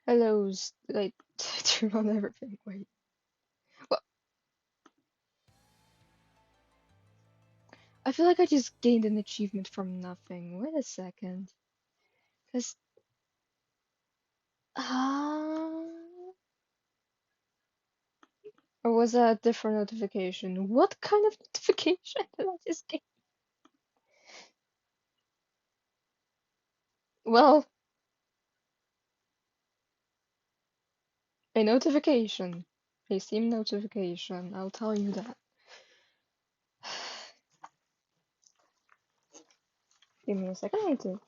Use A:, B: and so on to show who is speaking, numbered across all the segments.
A: Hello's like turn on everything. Wait. Well, I feel like I just gained an achievement from nothing. Wait a second. Cause or was that a different notification? What kind of notification did I just get? Well, a notification. A Steam notification, I'll tell you that. Give me a second, I need to.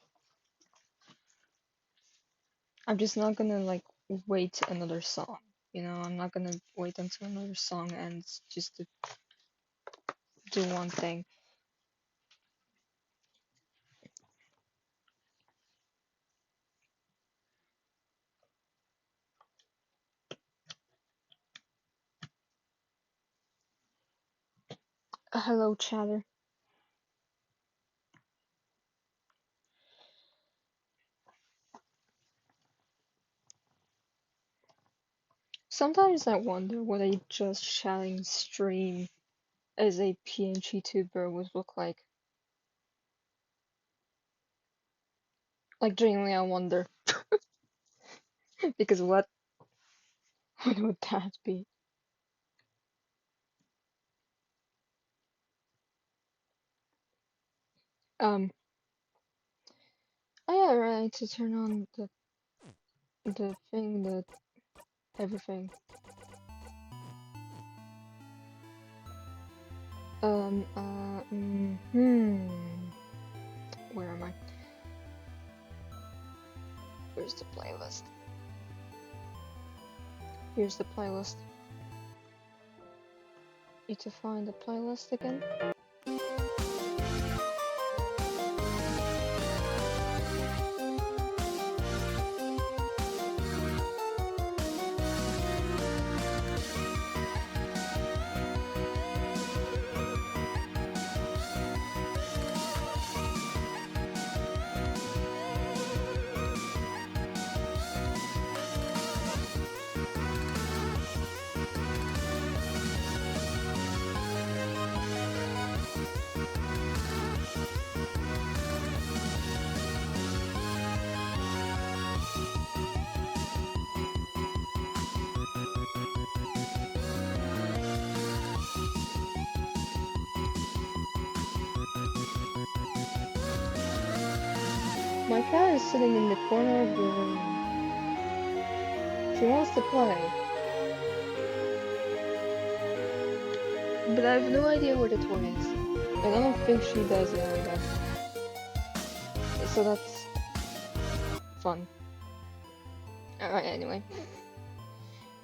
A: I'm just not gonna like wait another song. You know, I'm not gonna wait until another song ends just to do one thing. Hello, chatter. Sometimes I wonder what a just chatting stream as a PNG tuber would look like. Like genuinely, I wonder. Because what would that be? Um. Oh yeah, right. To turn on the thing, the everything. Where am I? Where's the playlist? Here's the playlist. Need to find the playlist again. My cat is sitting in the corner of the room. She wants to play, but I have no idea where the toy is. And I don't think she does either. So that's fun. Alright, anyway.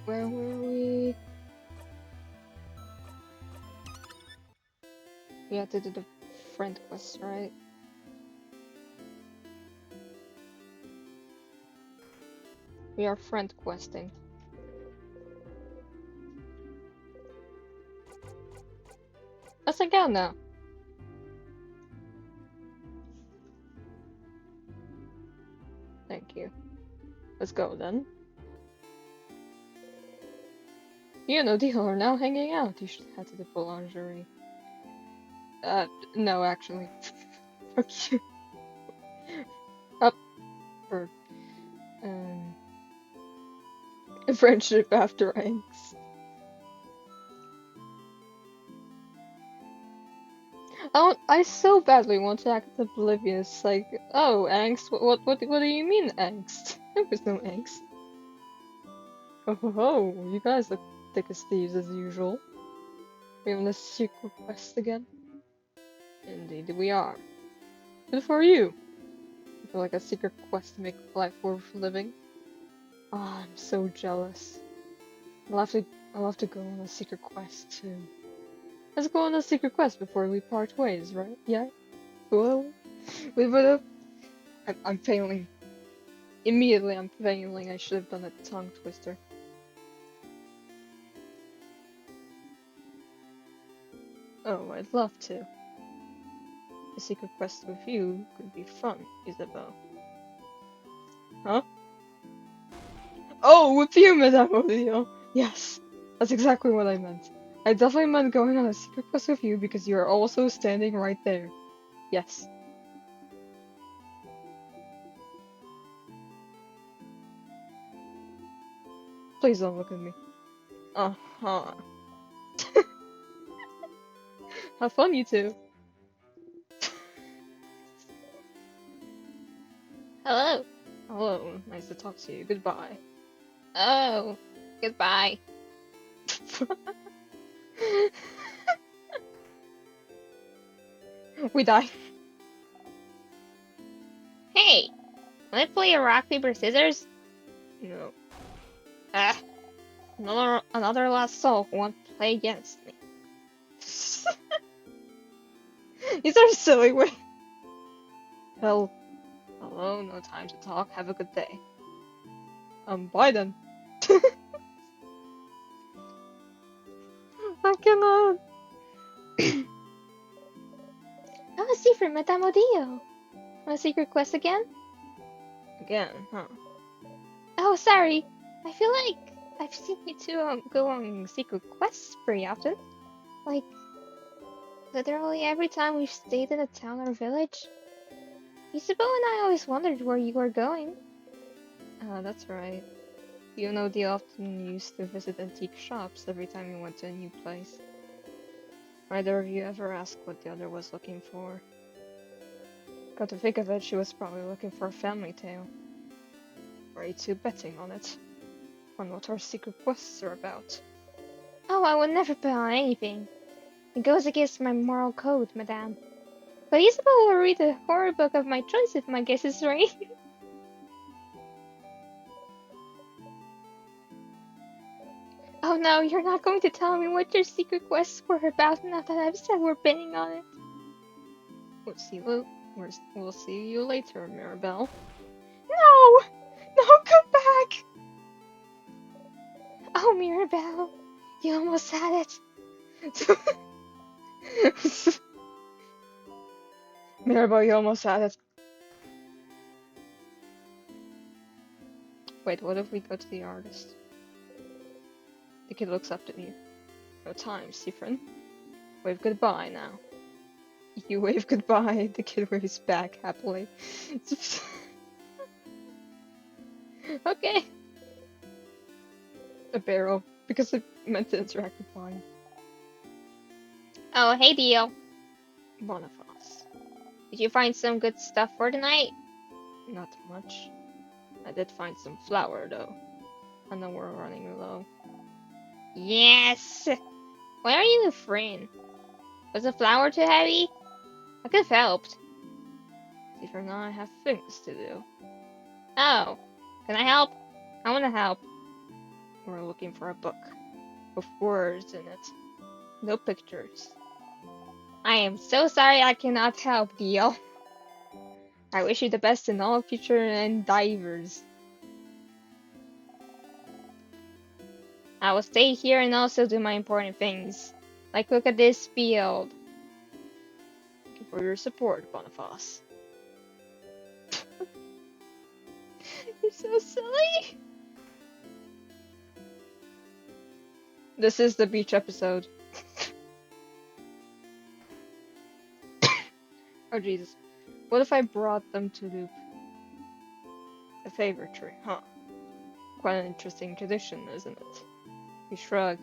A: Where were we? We had to do the friend quest, right? We are friend questing. Let's go now. Thank you. Let's go then. You and Odile are now hanging out. You should head to the boulangerie. No, actually. Fuck you. Up for friendship after angst. I so badly want to act oblivious, like, oh, angst, what do you mean, angst? There was no angst. Oh, you guys look thick as thieves as usual. We have a secret quest again? Indeed, we are. Good for you! I feel like a secret quest to make life worth living. Ah, I'm so jealous. I'll have to go on a secret quest too. Let's go on a secret quest before we part ways, right? Yeah? Well, but I'm failing. Immediately I'm failing. I should have done a tongue twister. Oh, I'd love to. A secret quest with you could be fun, Isabel. Huh? Oh, with you, Madame Odile. Yes, that's exactly what I meant. I definitely meant going on a secret quest with you because you are also standing right there. Yes. Please don't look at me. Uh-huh. Have fun, you two.
B: Hello.
A: Hello, nice to talk to you. Goodbye.
B: Oh, goodbye.
A: We die.
B: Hey, wanna play a rock, paper, scissors?
A: No.
B: Ah,
A: Another last soul who won't play against me. These are silly. Wait. Hell. Hello, no time to talk. Have a good day. Bye then. I cannot.
B: oh, a secret, Madame Odile. Want a secret quest again?
A: Again, huh?
B: Oh, sorry. I feel like I've seen you two go on secret quests pretty often. Like, literally every time we've stayed in a town or village. Isabel and I always wondered where you were going.
A: That's right. You know, they often used to visit antique shops every time you went to a new place. Neither of you ever asked what the other was looking for. Got to think of it, she was probably looking for a family tale. Are you two betting on it? On what our secret quests are about?
B: Oh, I would never bet on anything. It goes against my moral code, madame. But Isabel will read the horror book of my choice if my guess is right. Oh no, you're not going to tell me what your secret quests were about now that I've said we're betting on it.
A: We'll see you later, Mirabelle.
B: No! No, come back! Oh, Mirabelle, you almost had it.
A: Mirabelle, you almost had it. Wait, what if we go to the artist? The kid looks up at you. No time, Sifrin. Wave goodbye now. You wave goodbye, the kid waves back happily.
B: Okay.
A: A barrel, because it meant to interact with mine.
B: Oh, hey, Dio.
A: Boniface.
B: Did you find some good stuff for tonight?
A: Not much. I did find some flour, though. I know we're running low.
B: Yes! Why are you afraid? Was the flour too heavy? I could have helped.
A: Sifrin and I have things to do.
B: Oh, can I help? I want to help.
A: We're looking for a book. With words in it. No pictures.
B: I am so sorry I cannot help, Dio. I wish you the best in all future endeavors. I will stay here and also do my important things. Like look at this field.
A: Thank you for your support, Boniface.
B: You're so silly.
A: This is the beach episode. Oh Jesus. What if I brought them to Loop? A favorite tree, huh? Quite an interesting tradition, isn't it? You shrug.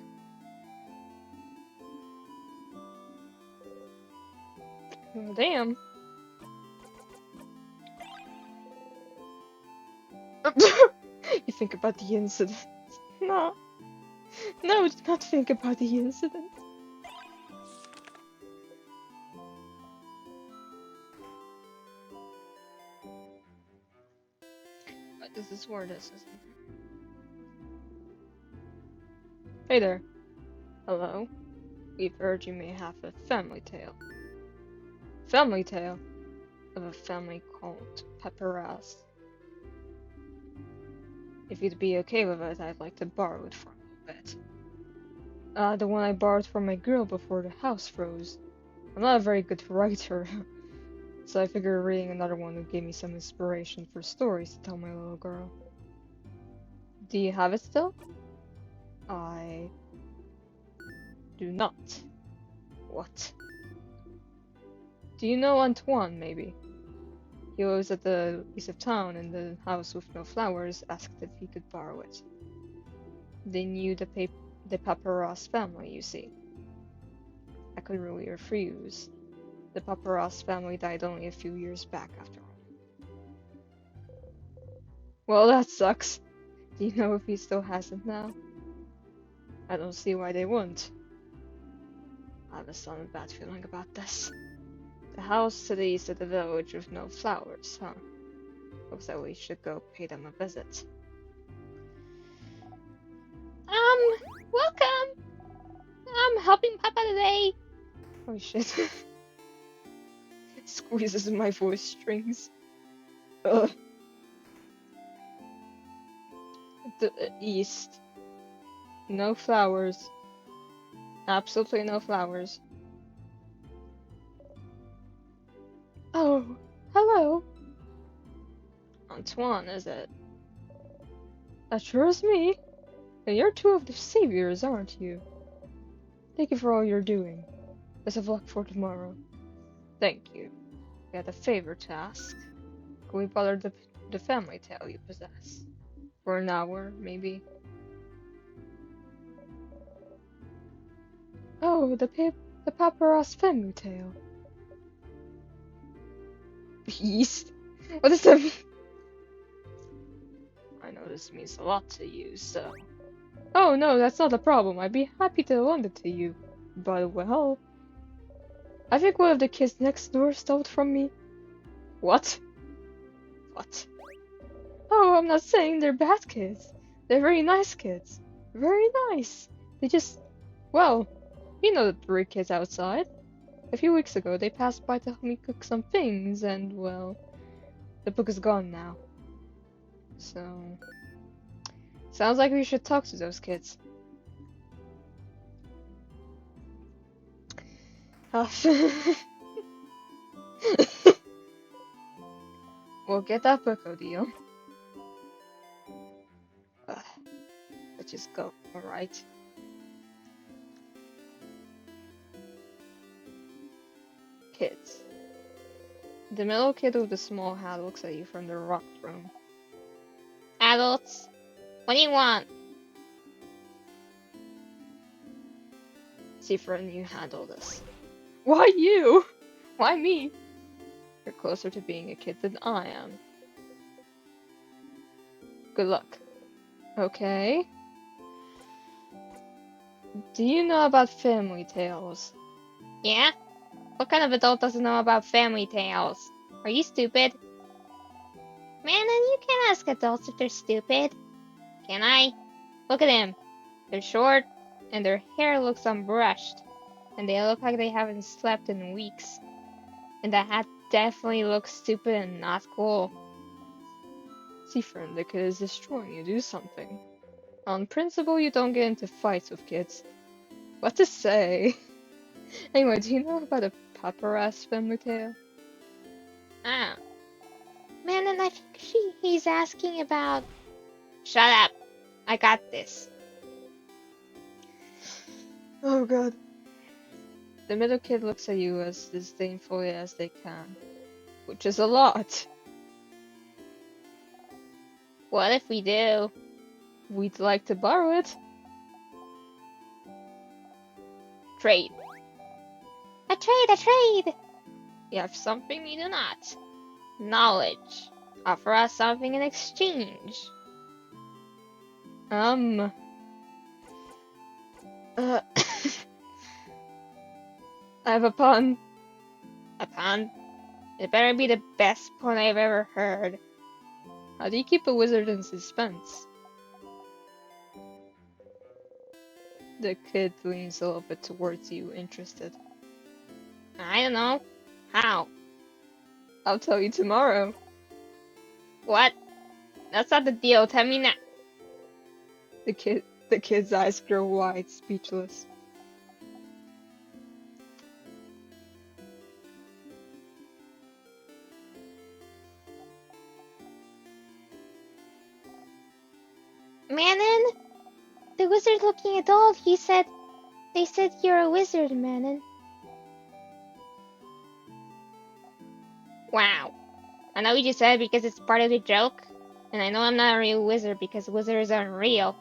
A: Oh, damn. You think about the incident. No. No, do not think about the incident. What does this word is? Hey there. Hello. We've heard you may have a family tale. Family tale? Of a family called Pepperas. If you'd be okay with it, I'd like to borrow it for a little bit. The one I borrowed from my girl before the house froze. I'm not a very good writer, so I figured reading another one would give me some inspiration for stories to tell my little girl. Do you have it still? I do not. What? Do you know Antoine, maybe? He lives at the east of town in the house with no flowers, asked if he could borrow it. They knew the Paparazzi family, you see. I couldn't really refuse. The Paparazzi family died only a few years back, after all. Well, that sucks. Do you know if he still has it now? I don't see why they wouldn't. I have a sudden bad feeling about this. The house to the east of the village with no flowers, huh? Looks like we should go pay them a visit.
B: Welcome! I'm helping Papa today.
A: Oh shit. Squeezes my voice strings. Ugh. The east. No flowers. Absolutely no flowers.
B: Oh, hello.
A: Antoine, is it? That sure is me. And you're two of the saviors, aren't you? Thank you for all you're doing. Best of luck for tomorrow. Thank you. We had a favor to ask. Can we bother the family tale you possess? For an hour, maybe? Oh, the Paparazzi family tale. Beast? What does that mean? I know this means a lot to you, so... Oh no, that's not a problem. I'd be happy to lend it to you. But well... I think one of the kids next door stole it from me. What? What? Oh, I'm not saying they're bad kids. They're very nice kids. Very nice. They just... Well, you know the three kids outside. A few weeks ago, they passed by to help me cook some things, and well... The book is gone now. So... Sounds like we should talk to those kids. We'll get that book, deal. Let's just go, alright? Kids. The middle kid with the small hat looks at you from the rock room.
B: Adults, what do you want?
A: See, friend, you handle this. Why you? Why me? You're closer to being a kid than I am. Good luck. Okay. Do you know about family tales?
B: Yeah? What kind of adult doesn't know about family tales? Are you stupid? Man, and you can't ask adults if they're stupid. Can I? Look at them. They're short, and their hair looks unbrushed. And they look like they haven't slept in weeks. And the hat definitely looks stupid and not cool.
A: See, friend, the kid is destroying you. Do something. On principle, you don't get into fights with kids. What to say? Anyway, do you know about a Paparazzi family tale?
B: Ah. Man, and I think he's asking about... Shut up. I got this.
A: Oh god. The middle kid looks at you as disdainfully as they can. Which is a lot.
B: What if we do?
A: We'd like to borrow it.
B: Trade. A trade!
A: You have something we do not.
B: Knowledge. Offer us something in exchange.
A: Uh, I have a pun.
B: A pun? It better be the best pun I've ever heard.
A: How do you keep a wizard in suspense? The kid leans a little bit towards you, interested.
B: I don't know. How?
A: I'll tell you tomorrow.
B: What? That's not the deal. Tell me now.
A: The kid's eyes grow wide, speechless.
B: Manon? The wizard-looking adult, they said you're a wizard, Manon. Wow. I know you just said it because it's part of the joke, and I know I'm not a real wizard because wizards aren't real,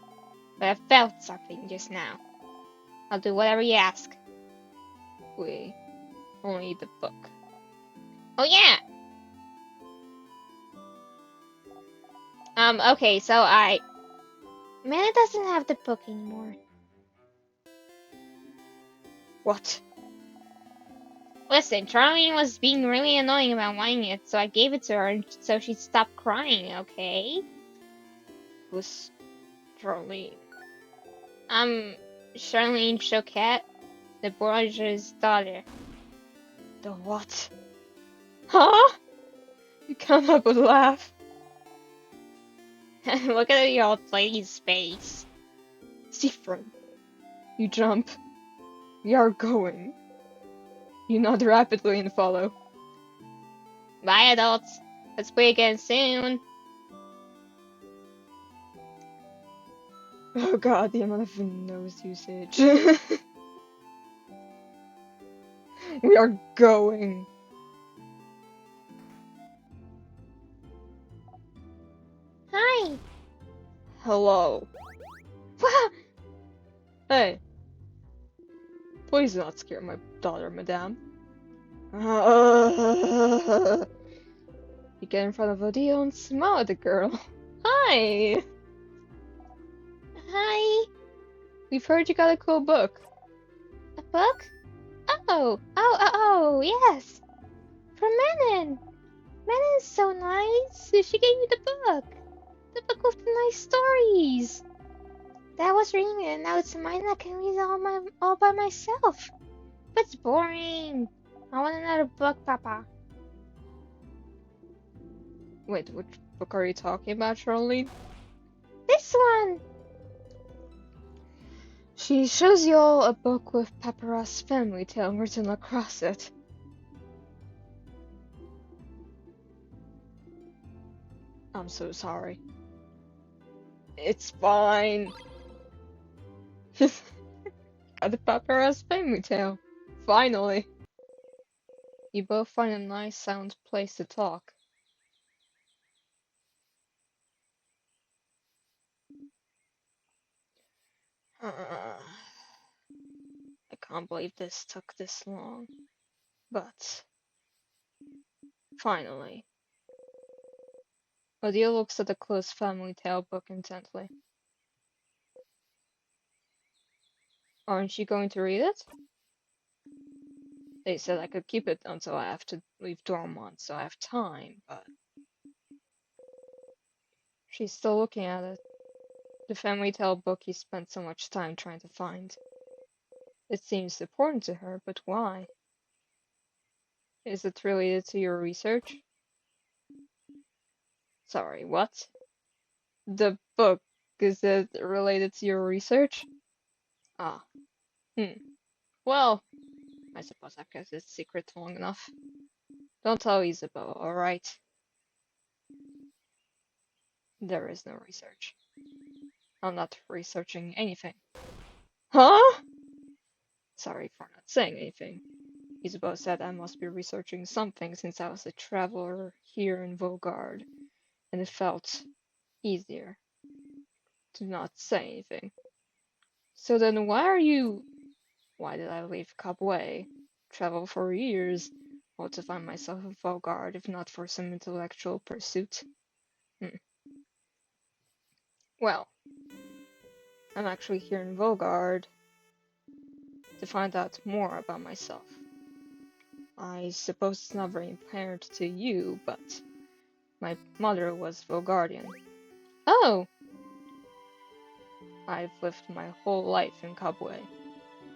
B: but I felt something just now. I'll do whatever you ask.
A: We only need the book.
B: Oh yeah! Okay, so Mana doesn't have the book anymore.
A: What?
B: Listen, Charlene was being really annoying about wanting it, so I gave it to her so she'd stop crying, okay?
A: Who's Charlene?
B: Charlene Choquette, the Borgia's daughter.
A: The what? Huh? You can't help but laugh.
B: Look at the old lady's face.
A: Different. You jump. We are going. You nod rapidly and follow.
B: Bye, adults. Let's play again soon.
A: Oh god, the amount of nose usage. We are going.
B: Hi.
A: Hello. Hey. Please do not scare my daughter, madame. You get in front of Odile and smile at the girl. Hi!
B: Hi.
A: We've heard you got a cool book.
B: A book? Oh, yes. From Manon. Manon's so nice. She gave me the book. The book with the nice stories. That was reading it, and now it's mine. I can read it all by myself. But it's boring. I want another book, Papa.
A: Wait, which book are you talking about, Charlene?
B: This one.
A: She shows you all a book with Papyrus family tale written across it. I'm so sorry. It's fine. The Papyrus family tale. Finally. You both find a nice sound place to talk. I can't believe this took this long. But finally. Odile looks at the closed family tale book intently. Aren't you going to read it? They said I could keep it until I have to leave Dormont, so I have time, but... She's still looking at it. The family tale book he spent so much time trying to find. It seems important to her, but why? Is it related to your research? Sorry, what? The book, is it related to your research? Ah, well, I suppose I've kept it secret long enough. Don't tell Isabel, alright? There is no research. I'm not researching anything. Huh? Sorry for not saying anything. Isabel said I must be researching something since I was a traveler here in Vogard, and it felt easier to not say anything. So then why did I leave Kabwe? Travel for years, all to find myself in Vogard if not for some intellectual pursuit? Well, I'm actually here in Vogard to find out more about myself. I suppose it's not very apparent to you, but my mother was Vogardian. Oh! I've lived my whole life in Kabwe.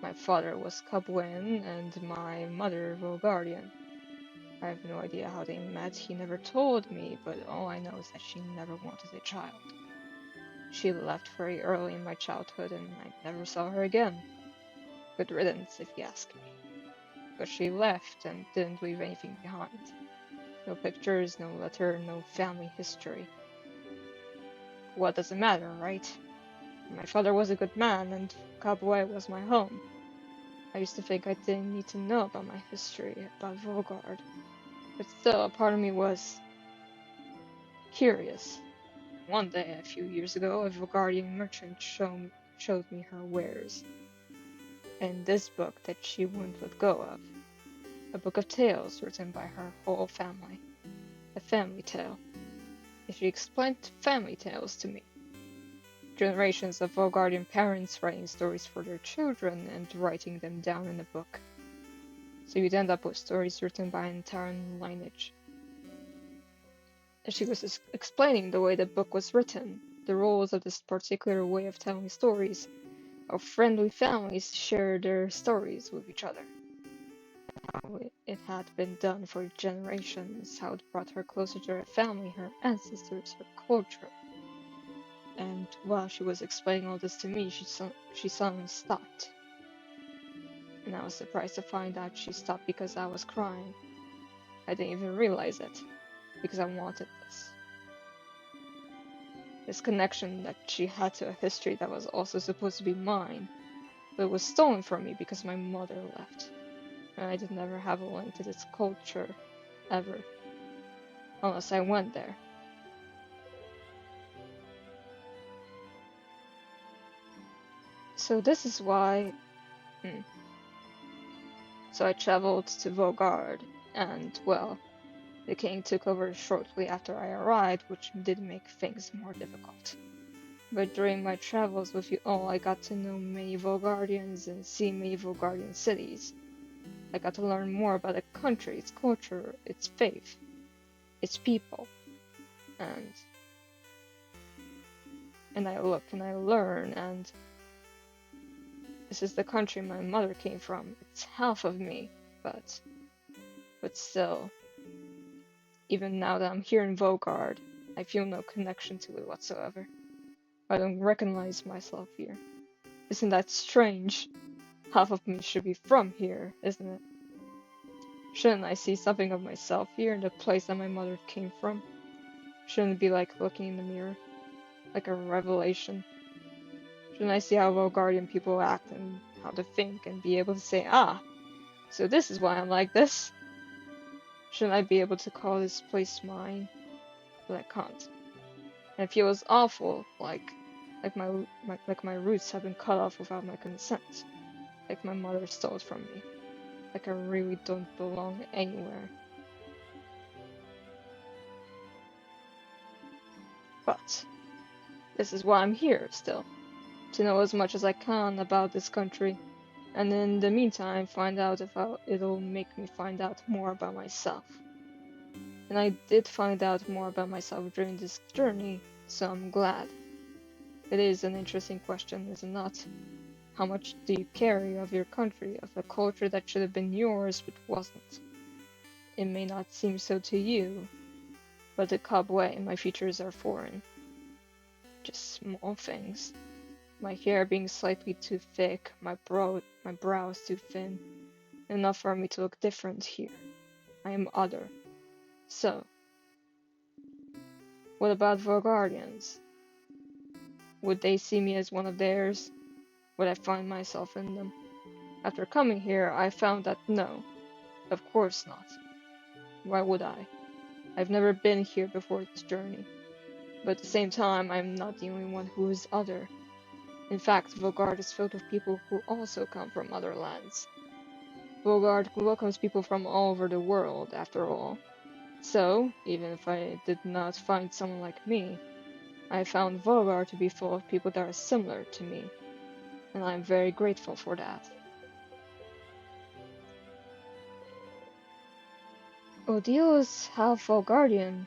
A: My father was Kabwean and my mother Vogardian. I have no idea how they met, he never told me, but all I know is that she never wanted a child. She left very early in my childhood and I never saw her again. Good riddance, if you ask me. But she left and didn't leave anything behind. No pictures, no letter, no family history. What does it matter, right? My father was a good man, and Kabwe was my home. I used to think I didn't need to know about my history, about Volgard, but still, a part of me was curious. One day, a few years ago, a Volgardian merchant showed me her wares, and this book that she wouldn't let go of. A book of tales written by her whole family. A family tale. And she explained family tales to me. Generations of Volgardian parents writing stories for their children and writing them down in a book. So you'd end up with stories written by an entire lineage. And she was explaining the way the book was written, the rules of this particular way of telling stories, how friendly families share their stories with each other, how it had been done for generations, how it brought her closer to her family, her ancestors, her culture. And while she was explaining all this to me, she suddenly stopped. And I was surprised to find out she stopped because I was crying. I didn't even realize it, because I wanted this. This connection that she had to a history that was also supposed to be mine, but was stolen from me because my mother left. And I did never have a link to this culture, ever. Unless I went there. So this is why... So I traveled to Volgard, and, well, the king took over shortly after I arrived, which did make things more difficult. But during my travels with you all, I got to know many Volgardians and see many Volgardian cities. I got to learn more about the country, its culture, its faith, its people. And I look and I learn, and this is the country my mother came from. It's half of me, but still, even now that I'm here in Volgard, I feel no connection to it whatsoever. I don't recognize myself here. Isn't that strange? Half of me should be from here, isn't it? Shouldn't I see something of myself here in the place that my mother came from? Shouldn't it be like looking in the mirror? Like a revelation? Shouldn't I see how Volgardian people act and how they think and be able to say, ah, so this is why I'm like this? Shouldn't I be able to call this place mine? But I can't. And it feels awful, like my roots have been cut off without my consent. Like my mother stole it from me. Like I really don't belong anywhere. But this is why I'm here still. To know as much as I can about this country. And in the meantime find out if it'll make me find out more about myself. And I did find out more about myself during this journey, so I'm glad. It is an interesting question, is it not? How much do you carry of your country, of a culture that should have been yours but wasn't? It may not seem so to you, but the Kabwe, my features are foreign. Just small things. My hair being slightly too thick, my brows too thin. Enough for me to look different here. I am other. So, what about Volgardians? Would they see me as one of theirs? Would I find myself in them? After coming here, I found that no, of course not. Why would I? I've never been here before this journey. But at the same time, I'm not the only one who is other. In fact, Volgard is filled with people who also come from other lands. Volgard welcomes people from all over the world, after all. So, even if I did not find someone like me, I found Volgard to be full of people that are similar to me, and I am very grateful for that. Odile is half Volgardian.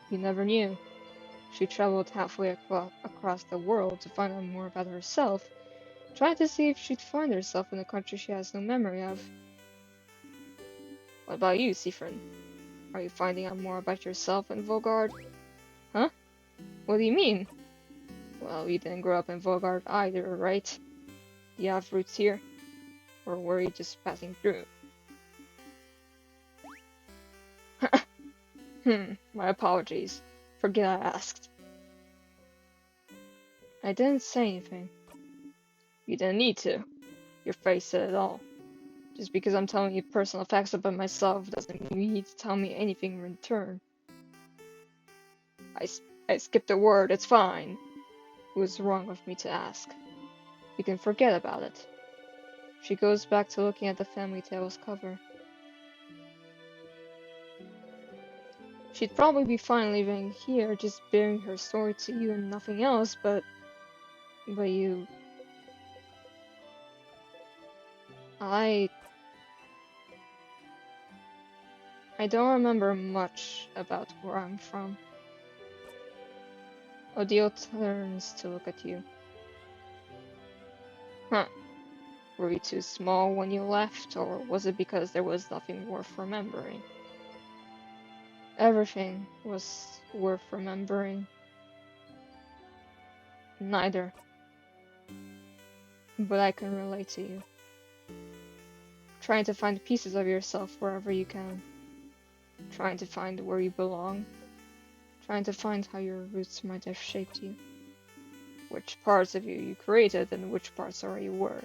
A: You never knew. She traveled halfway across the world to find out more about herself, trying to see if she'd find herself in a country she has no memory of. What about you, Siffrin? Are you finding out more about yourself in Volgard? Huh? What do you mean? Well, you didn't grow up in Volgard either, right? Do you have roots here? Or were you just passing through? My apologies. Forget I asked. I didn't say anything. You didn't need to. Your face said it all. Just because I'm telling you personal facts about myself doesn't mean you need to tell me anything in return. I skipped a word, it's fine. It was wrong of me to ask. You can forget about it. She goes back to looking at the Family Tales cover. She'd probably be fine living here, just bearing her story to you and nothing else, but you... I don't remember much about where I'm from. Odile turns to look at you. Huh. Were you too small when you left, or was it because there was nothing worth remembering? Everything was worth remembering. Neither. But I can relate to you. Trying to find pieces of yourself wherever you can. Trying to find where you belong. Trying to find how your roots might have shaped you. Which parts of you created and which parts already were.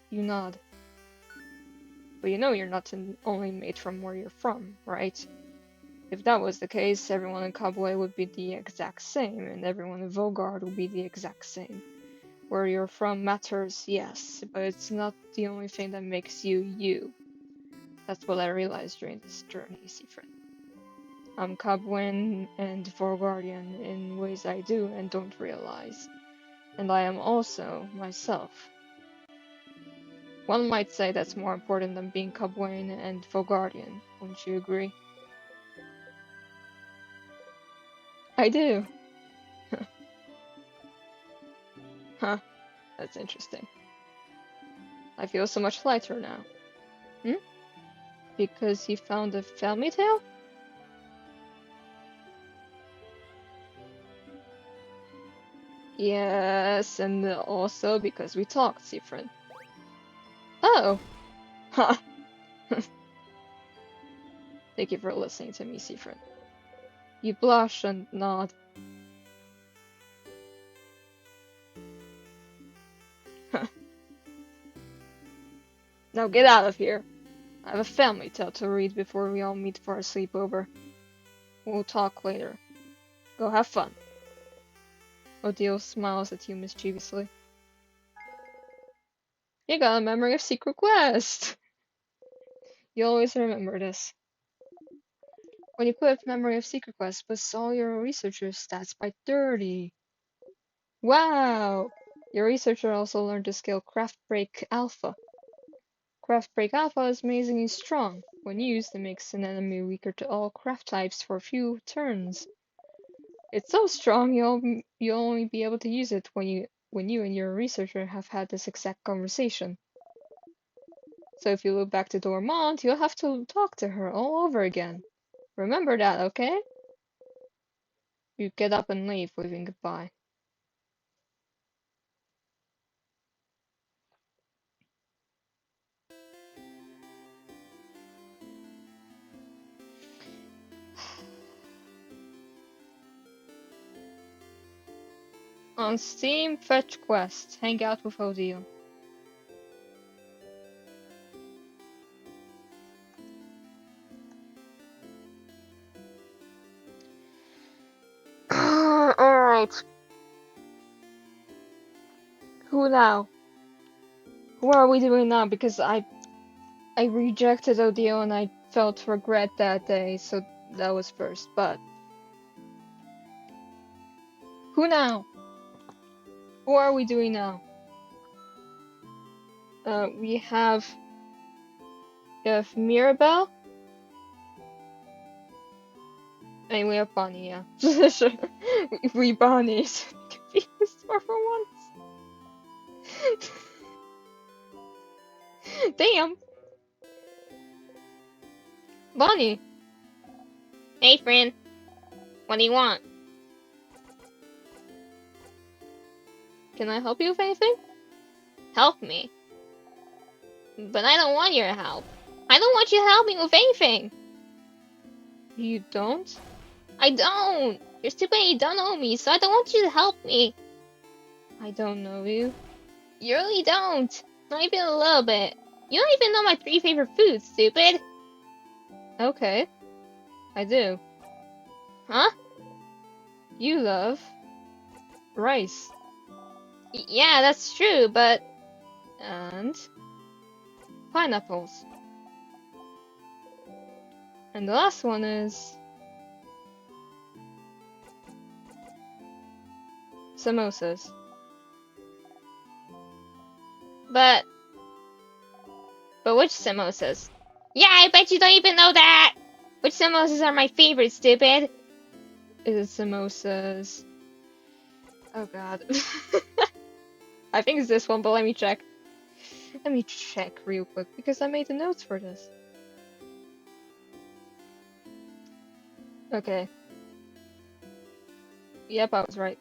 A: You nod. But you know you're not only made from where you're from, right? If that was the case, everyone in Kabwe would be the exact same, and everyone in Vogard would be the exact same. Where you're from matters, yes, but it's not the only thing that makes you, you. That's what I realized during this journey, Siegfried. I'm Kabwen and Vorgardian in ways I do and don't realize. And I am also myself. One might say that's more important than being Kabwen and Vorgardian, wouldn't you agree? I do. Huh, that's interesting. I feel so much lighter now. Hmm? Because you found a family tale? Yes, and also because we talked, Siegfried. Oh! Ha! Thank you for listening to me, Siegfried. You blush and nod. Now get out of here. I have a family tale to read before we all meet for a sleepover. We'll talk later. Go have fun. Odile smiles at you mischievously. You got a memory of Secret Quest! You always remember this. When you put memory of Secret Quest, boosts all your researcher stats by 30. Wow! Your researcher also learned the skill Craft Break Alpha. Craft Break Alpha is amazingly strong. When used, it makes an enemy weaker to all craft types for a few turns. It's so strong you'll only be able to use it when you and your researcher have had this exact conversation. So if you look back to Dormont, you'll have to talk to her all over again. Remember that, okay? You get up and leave, waving goodbye. On Steam, Fetch Quest. Hang out with Odile. Alright. Who now? What are we doing now? Because I rejected Odile and I felt regret that day, so that was first. But who now? Who are we doing now? We have Mirabelle, and we have Bonnie. Yeah, we Bonnie's confused for once. Damn, Bonnie. Hey, friend. What do you want? Can I help you with anything? Help me? But I don't want your help. I don't want you to help me with anything. You don't? I don't. You're stupid and you don't know me, so I don't want you to help me. I don't know you.
B: You really don't. Not even a little bit. You don't even know my 3 favorite foods, stupid.
A: Okay, I do.
B: Huh?
A: You love rice.
B: Yeah, that's true, but
A: And pineapples. And the last one is samosas.
B: but which samosas? Yeah, I bet you don't even know that. Which samosas are my favorite, stupid?
A: Is it samosas? Oh god. I think it's this one, but let me check. Let me check real quick because I made the notes for this. Okay. Yep, I was right.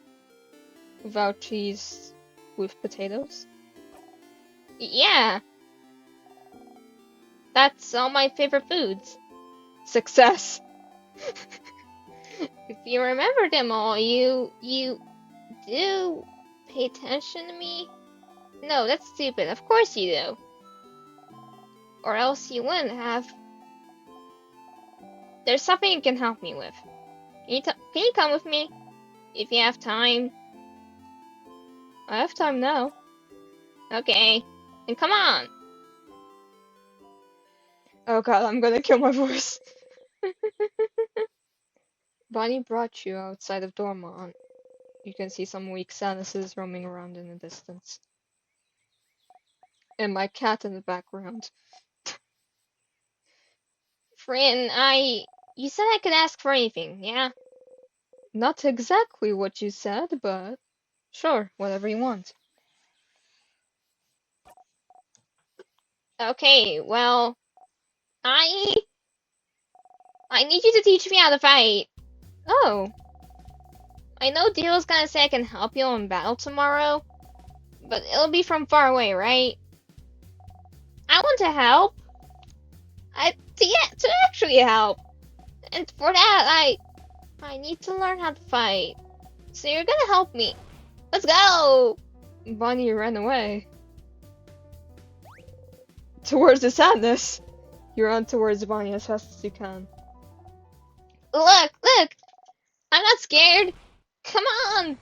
A: Without cheese, with potatoes.
B: Yeah, that's all my favorite foods.
A: Success!
B: If you remember them all, you do pay attention to me? No, that's stupid. Of course you do. Or else you wouldn't have. There's something you can help me with. Can you come with me? If you have time.
A: I have time now.
B: Okay. Then come on.
A: Oh god, I'm gonna kill my voice. Bonnie brought you outside of Dormont. You can see some weak Sanuses roaming around in the distance. And my cat in the background.
B: Friend, you said I could ask for anything, yeah?
A: Not exactly what you said, but sure, whatever you want.
B: Okay, well, I need you to teach me how to fight.
A: Oh,
B: I know Dio's gonna say I can help you in battle tomorrow, but it'll be from far away, right? I want to help. To actually help. And for that, I need to learn how to fight. So you're gonna help me. Let's go!
A: Bonnie ran away. Towards the sadness! You run towards Bonnie as fast as you can.
B: Look, look! I'm not scared. Come on!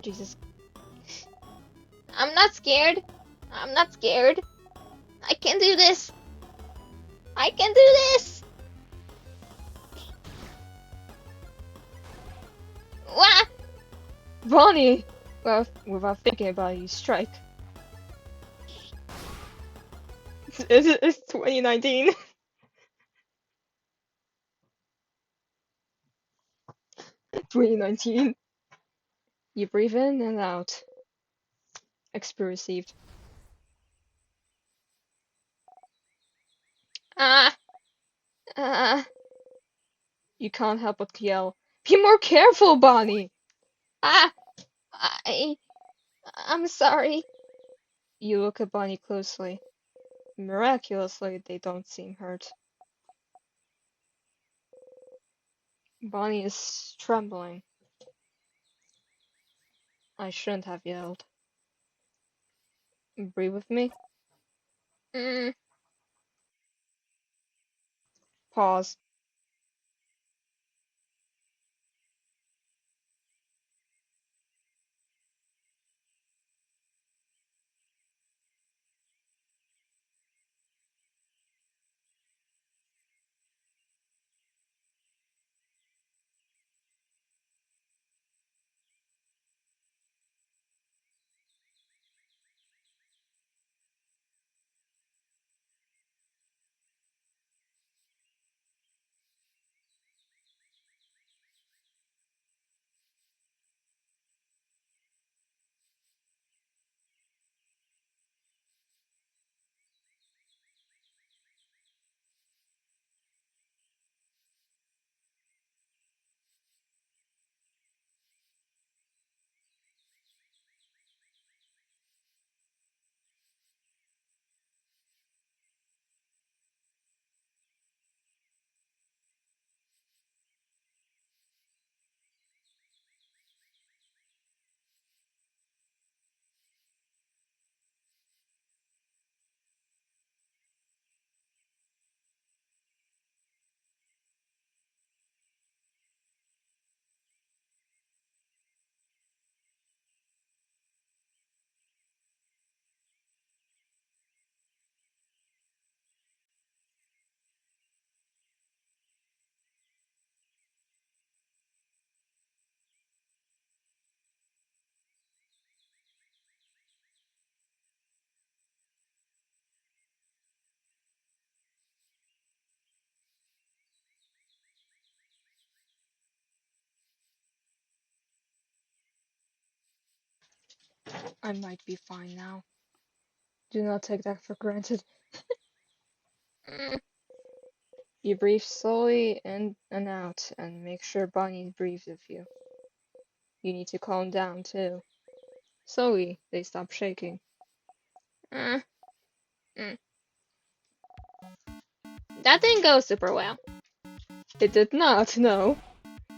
A: Jesus.
B: I'm not scared. I'm not scared. I can do this. I can do this! Wah!
A: Bonnie! Well, without thinking about it, you strike. It's 2019. 2019. You breathe in and out. XP received.
B: Ah! Ah!
A: You can't help but yell. Be more careful, Bonnie!
B: Ah! I'm sorry.
A: You look at Bonnie closely. Miraculously, they don't seem hurt. Bonnie is trembling. I shouldn't have yelled. Breathe with me.
B: Mm.
A: Pause. I might be fine now. Do not take that for granted.
B: Mm,
A: You breathe slowly in and out, and make sure Bonnie breathes with you. You need to calm down too. Slowly, they stop shaking.
B: mm, mm. That didn't go super well.
A: It did not, no.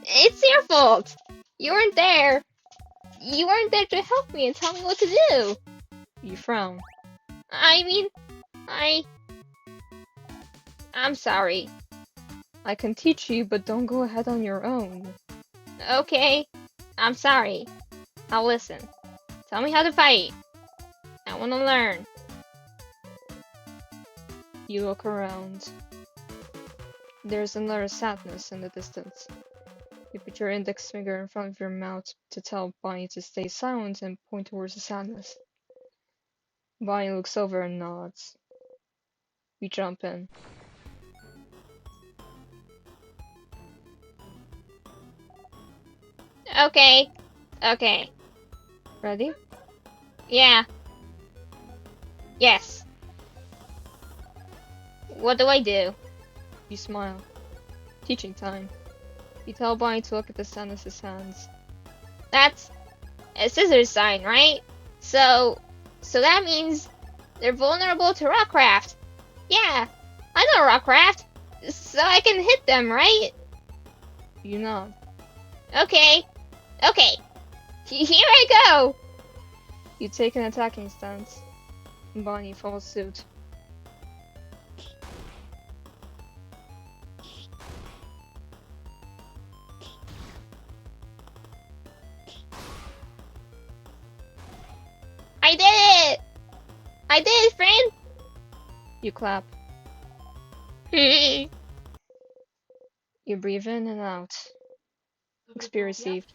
B: It's your fault. You weren't there. You weren't there to help me and tell me what to do.
A: You frown.
B: I mean, I'm sorry.
A: I can teach you, but don't go ahead on your own.
B: Okay, I'm sorry. I'll listen. Tell me how to fight. I want to learn.
A: You look around. There's another sadness in the distance. You put your index finger in front of your mouth to tell Bonnie to stay silent and point towards the sadness. Bonnie looks over and nods. We jump in.
B: Okay, okay.
A: Ready?
B: Yeah, yes. What do I do?
A: You smile. Teaching time. You tell Bonnie to look at the sadness's hands.
B: That's a scissors sign, right? So that means they're vulnerable to rockcraft. Yeah, I know rockcraft. So I can hit them, right?
A: You nod.
B: Okay, okay. Here I go.
A: You take an attacking stance. Bonnie follows suit.
B: I did it! I did it, friend!
A: You clap.
B: I
A: You breathe in and out. XP received.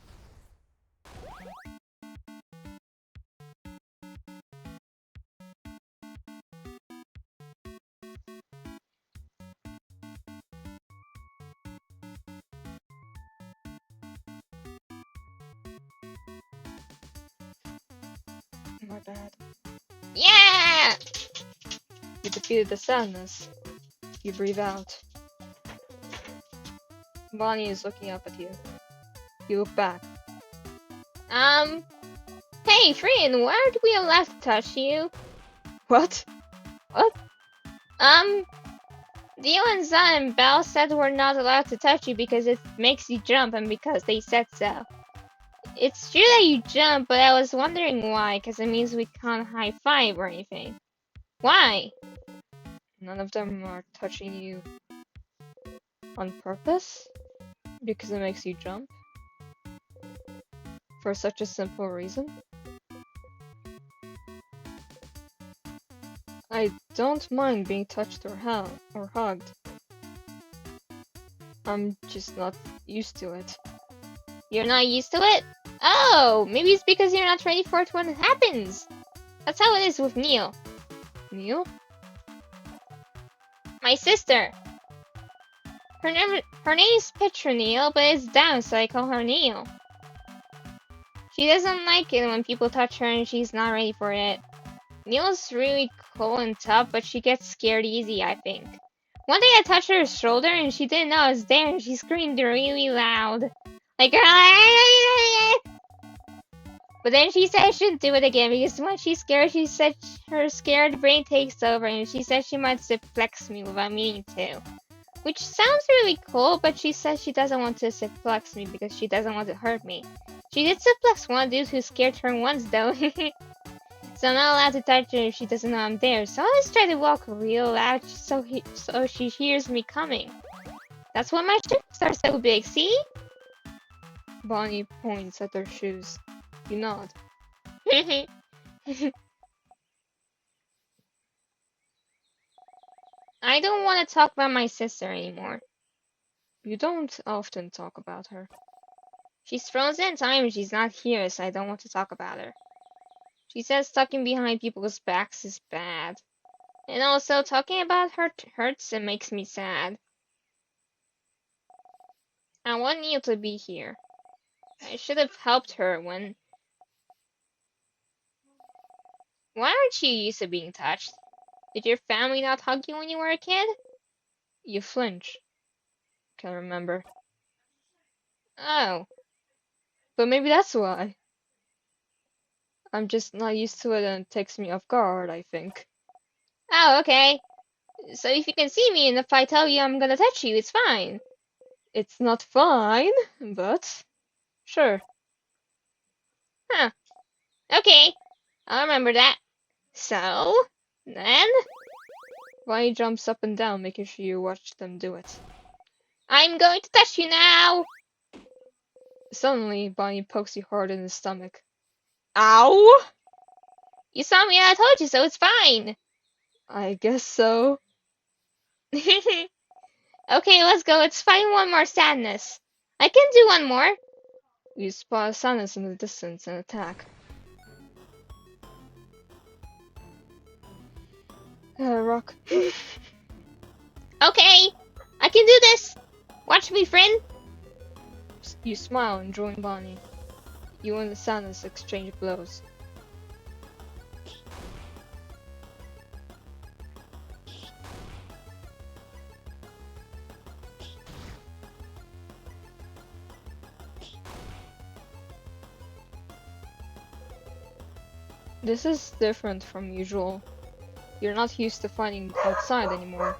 A: My bad.
B: Yeah!
A: You defeated the sadness. You breathe out. Bonnie is looking up at you. You look back.
B: Hey, friend, why aren't we allowed to touch you?
A: What? What?
B: Dio and Zan and Belle said we're not allowed to touch you because it makes you jump and because they said so. It's true that you jump, but I was wondering why, because it means we can't high five or anything. Why?
A: None of them are touching you on purpose? Because it makes you jump? For such a simple reason? I don't mind being touched or hugged. I'm just not used to it.
B: You're not used to it? Oh, maybe it's because you're not ready for it when it happens. That's how it is with Neil.
A: Neil?
B: My sister. Her name is Petronile, but it's down, so I call her Neil. She doesn't like it when people touch her and she's not ready for it. Neil's really cool and tough, but she gets scared easy, I think. One day I touched her shoulder and she didn't know I was there and she screamed really loud. Like, but then she said I shouldn't do it again because when she's scared, she said her scared brain takes over and she said she might suplex me without meaning to. Which sounds really cool, but she says she doesn't want to suplex me because she doesn't want to hurt me. She did suplex one dude who scared her once though. So I'm not allowed to touch her if she doesn't know I'm there. So I just try to walk real loud so she hears me coming. That's why my shoes are so big, see?
A: Bonnie points at their shoes. You nod.
B: I don't want to talk about my sister anymore.
A: You don't often talk about her.
B: She's frozen in time and she's not here, so I don't want to talk about her. She says talking behind people's backs is bad. And also, talking about her hurts and makes me sad. I want Neil to be here. I should have helped her when Why aren't you used to being touched? Did your family not hug you when you were a kid?
A: You flinch. Can't remember.
B: Oh.
A: But maybe that's why. I'm just not used to it and it takes me off guard, I think.
B: Oh, okay. So if you can see me and if I tell you I'm gonna touch you, it's fine.
A: It's not fine, but sure.
B: Huh. Okay. I'll remember that. So, then,
A: Bonnie jumps up and down, making sure you watch them do it.
B: I'm going to touch you now!
A: Suddenly, Bonnie pokes you hard in the stomach. Ow!
B: You saw me and I told you so, it's fine!
A: I guess so.
B: Okay, let's go, let's find one more sadness. I can do one more.
A: You spot a sadness in the distance and attack. Rock.
B: Okay, I can do this! Watch me, friend!
A: You smile and join Bonnie. You and the sadness exchange blows. This is different from usual. You're not used to fighting outside anymore.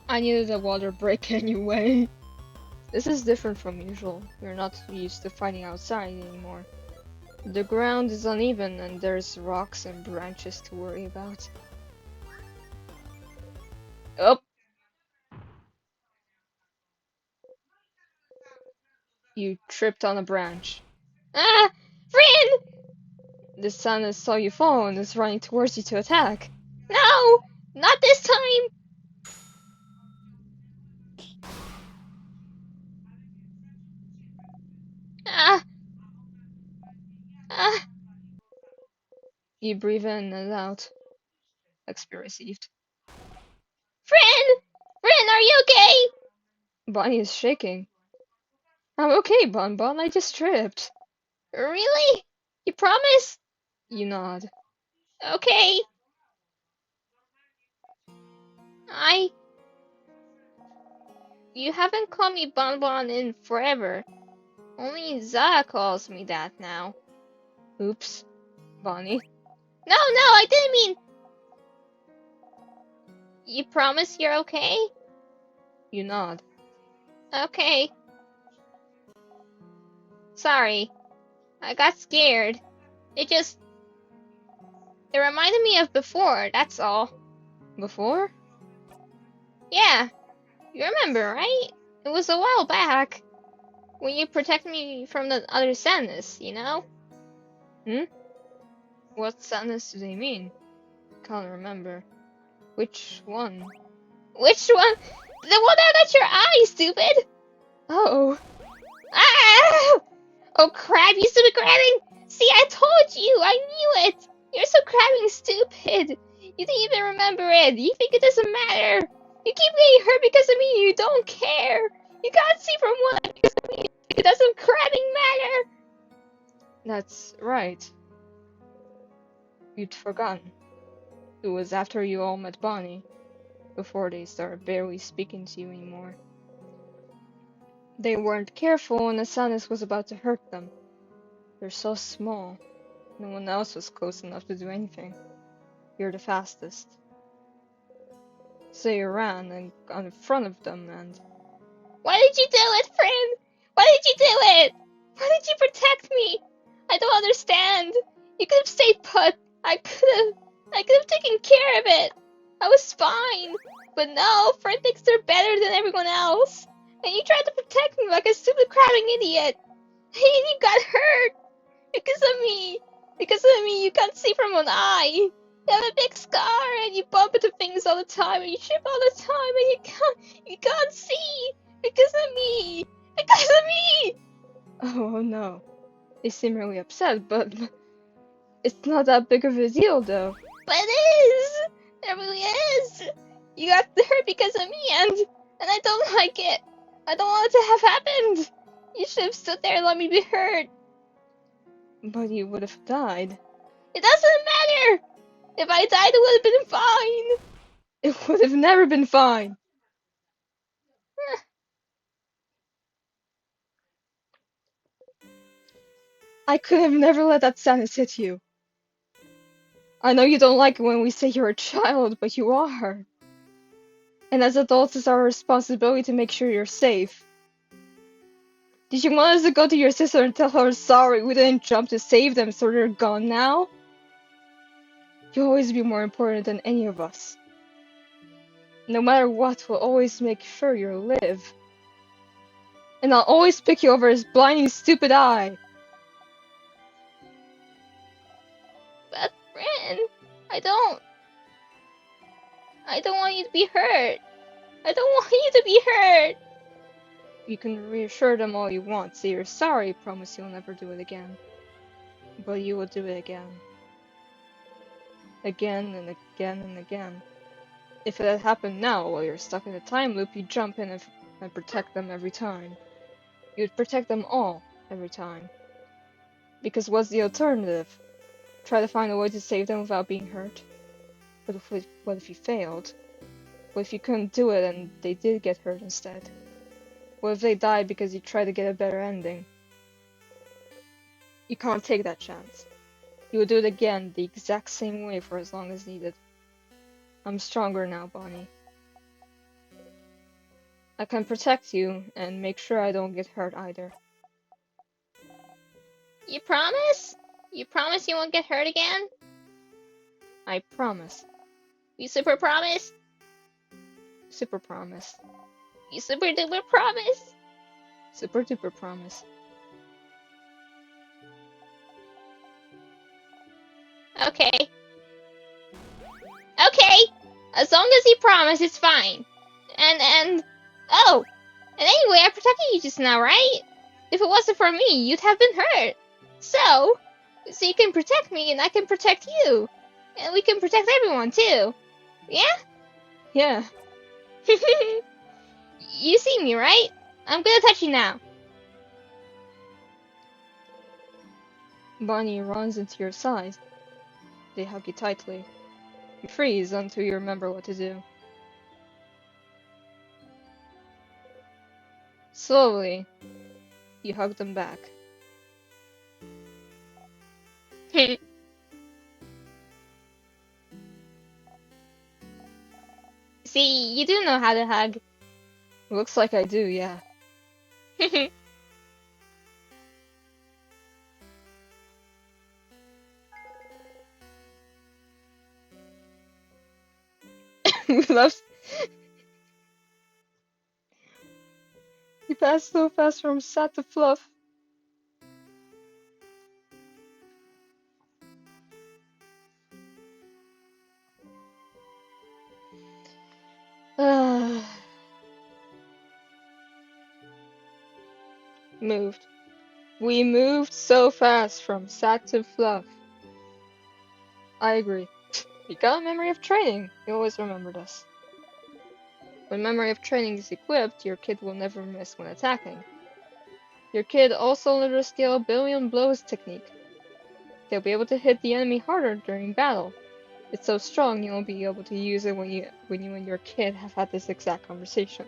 A: I needed a water break anyway. This is different from usual. You're not used to fighting outside anymore. The ground is uneven and there's rocks and branches to worry about. Oh! You tripped on a branch.
B: Ah! Friend!
A: The sadness saw you fall and is running towards you to attack.
B: No! Not this time! Ah! Ah!
A: You breathe in and out. XP received.
B: Friend! Friend, are you okay?
A: Bonnie is shaking. I'm okay, Bon Bon, I just tripped.
B: Really? You promise?
A: You nod.
B: Okay. I... You haven't called me Bon Bon in forever. Only Za calls me that now.
A: Oops. Bonnie.
B: No, I didn't mean... You promise you're okay?
A: You nod.
B: Okay. Sorry. I got scared. It reminded me of before, that's all.
A: Before?
B: Yeah. You remember, right? It was a while back. When you protected me from the other sadness, you know?
A: What sadness do they mean? Can't remember. Which one?
B: Which one? The one that got your eye, stupid!
A: Oh!
B: Ah! Oh crap, you stupid crabbing! See, I told you! I knew it! You're so crabbing stupid! You didn't even remember it! You think it doesn't matter! You keep getting hurt because of me, you don't care! You can't see from one eye because of me! It doesn't crabbing matter!
A: That's right. You'd forgotten. It was after you all met Bonnie. Before they started barely speaking to you anymore. They weren't careful and the sadness was about to hurt them. They're so small. No one else was close enough to do anything. You're the fastest. So you ran and got in front of them and...
B: Why did you do it, friend? Why did you do it? Why did you protect me? I don't understand. You could have stayed put. I could have taken care of it. I was fine. But no, friend thinks they're better than everyone else. And you tried to protect me like a stupid crabbing idiot. And you got hurt. Because of me. Because of me, you can't see from one eye. You have a big scar and you bump into things all the time and you trip all the time and you can't see. Because of me. Because of me.
A: Oh no. They seem really upset, but it's not that big of a deal though.
B: But it is! It really is! You got hurt because of me, and I don't like it. I don't want it to have happened. You should have stood there and let me be hurt.
A: But you would have died.
B: It doesn't matter! If I died, it would have been fine!
A: It would have never been fine. I could have never let that sadness hit you. I know you don't like it when we say you're a child, but you are. And as adults, it's our responsibility to make sure you're safe. Did you want us to go to your sister and tell her sorry we didn't jump to save them so they're gone now? You'll always be more important than any of us. No matter what, we'll always make sure you live. And I'll always pick you over his blinding stupid eye.
B: But, Rin, I don't want you to be hurt. I don't want you to be hurt.
A: You can reassure them all you want, say you're sorry, promise you'll never do it again. But you will do it again. Again and again and again. If it had happened now, while you're stuck in a time loop, you'd jump in and protect them every time. You'd protect them all, every time. Because what's the alternative? Try to find a way to save them without being hurt? What if you failed? What if you couldn't do it and they did get hurt instead? What if they died because you tried to get a better ending? You can't take that chance. You will do it again, the exact same way for as long as needed. I'm stronger now, Bonnie. I can protect you, and make sure I don't get hurt either.
B: You promise? You promise you won't get hurt again?
A: I promise.
B: You super promise?
A: Super promise.
B: You super duper promise?
A: Super duper promise.
B: Okay. Okay! As long as you promise, it's fine. Oh! And anyway, I protected you just now, right? If it wasn't for me, you'd have been hurt. So you can protect me and I can protect you. And we can protect everyone too. Yeah?
A: Yeah.
B: You see me, right? I'm gonna touch you now.
A: Bonnie runs into your side. They hug you tightly. You freeze until you remember what to do. Slowly, you hug them back.
B: See, you do know how to hug.
A: Looks like I do, yeah. We left. You passed so fast from sad to fluff. Moved. We moved so fast from sad to fluff. I agree. You got a memory of training. You always remember this. When memory of training is equipped, your kid will never miss when attacking. Your kid also learned the scale billion blows technique. They'll be able to hit the enemy harder during battle. It's so strong you won't be able to use it when you and your kid have had this exact conversation.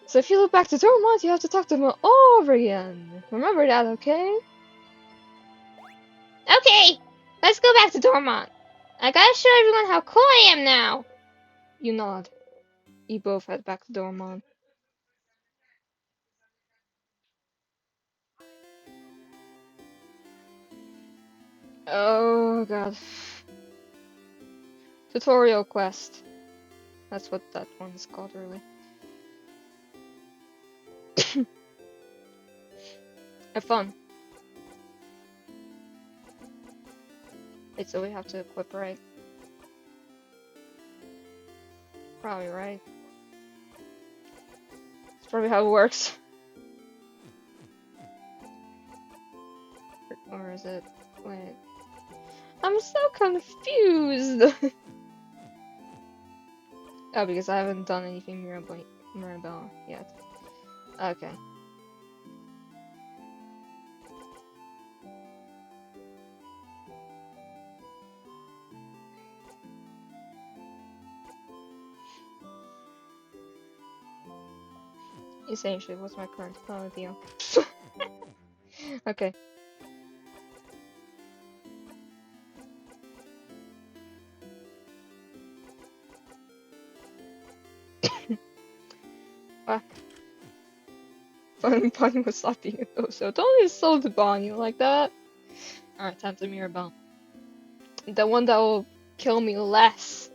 A: So if you look back to Dormont, you have to talk to them all over again. Remember that, okay?
B: Okay, let's go back to Dormont. I gotta show everyone how cool I am now.
A: You nod. You both head back to Dormont. Oh god. Tutorial quest. That's what that one's called, really. Have fun. Wait, so we have to equip, right? Probably, right? It's probably how it works. Or is it... Wait. I'm so confused! Oh, because I haven't done anything Mirabelle yet. Okay. Essentially, what's my current deal? Okay. Fuck. Bonnie was slapping it though, so don't insult Bonnie like that. Alright, time to Mirabelle. The one that will kill me less.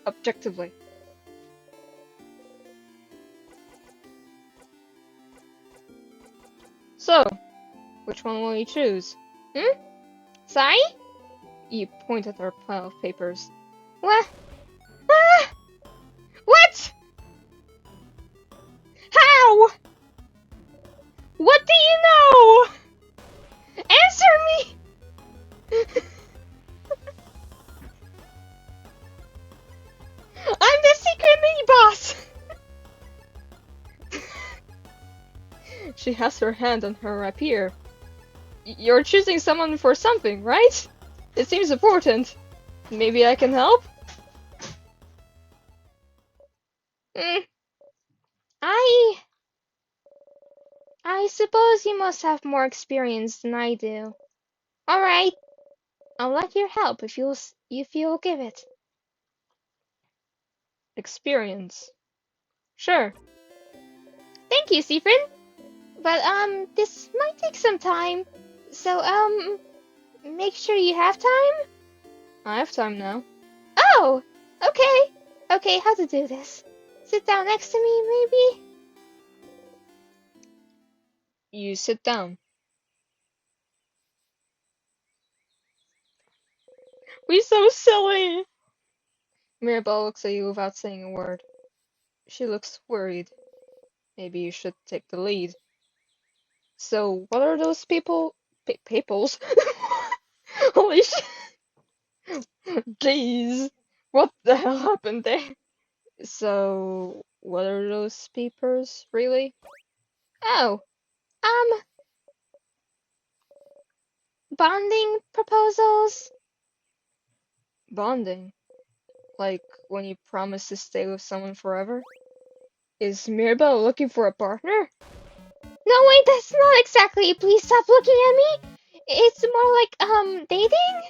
A: Objectively. So, which one will you choose?
B: Sorry?
A: You point at our pile of papers.
B: What? Ah! What? How? What do you know? Answer me! I'm the secret mini-boss!
A: She has her hand on her rapier. You're choosing someone for something, right? It seems important. Maybe I can help?
B: I suppose you must have more experience than I do. Alright, I'll let you help if you'll give it.
A: Experience. Sure.
B: Thank you, Seafrin. But, this might take some time. So, make sure you have time?
A: I have time now.
B: Oh! Okay. Okay, how to do this? Sit down next to me, maybe?
A: You sit down. We so silly! Mirabelle looks at you without saying a word. She looks worried. Maybe you should take the lead. So, what are those people? Peoples? Holy shit! Jeez! What the hell happened there? So, what are those papers, really?
B: Oh, bonding proposals?
A: Bonding? Like when you promise to stay with someone forever? Is Mirabelle looking for a partner?
B: No, wait, that's not exactly. Please stop looking at me. It's more like, dating?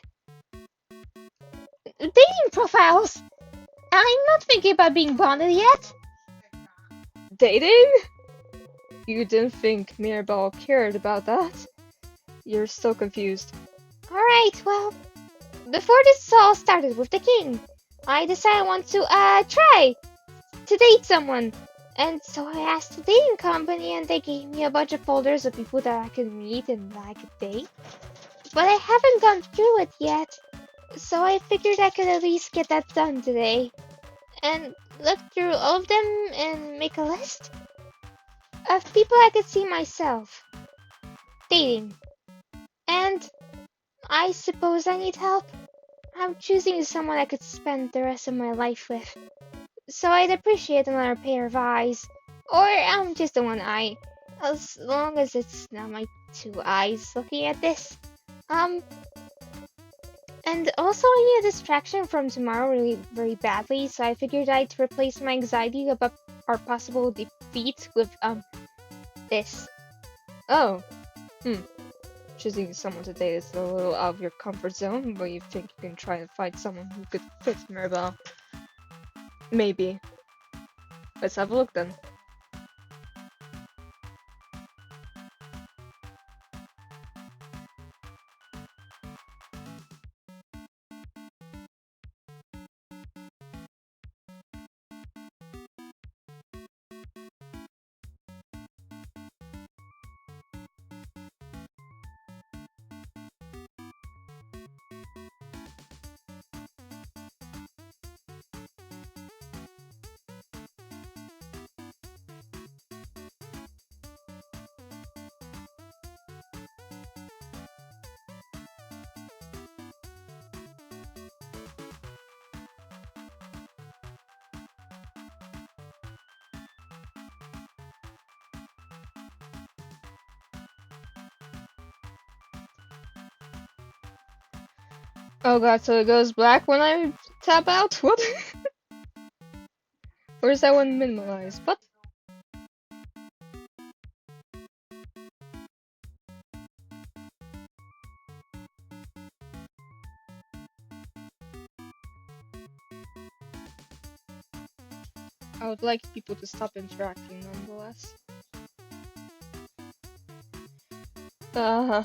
B: Dating profiles. I'm not thinking about being bonded yet.
A: Dating? You didn't think Mirabelle cared about that? You're so confused.
B: Alright, well, before this all started with the king, I decided I want to, try to date someone. And so I asked the dating company and they gave me a bunch of folders of people that I could meet and that I could date. But I haven't gone through it yet. So I figured I could at least get that done today. And look through all of them and make a list of people I could see myself dating. And I suppose I need help. I'm choosing someone I could spend the rest of my life with. So I'd appreciate another pair of eyes. Or just the one eye. As long as it's not my two eyes looking at this. And also I need a distraction from tomorrow really very badly, so I figured I'd replace my anxiety about our possible defeat with this.
A: Oh. Choosing someone to date is a little out of your comfort zone, but you think you can try and find someone who could fit Mirabelle. Maybe. Let's have a look then. Oh god, so it goes black when I tap out? What? Or is that one minimalized? What? I would like people to stop interacting nonetheless. Uh-huh.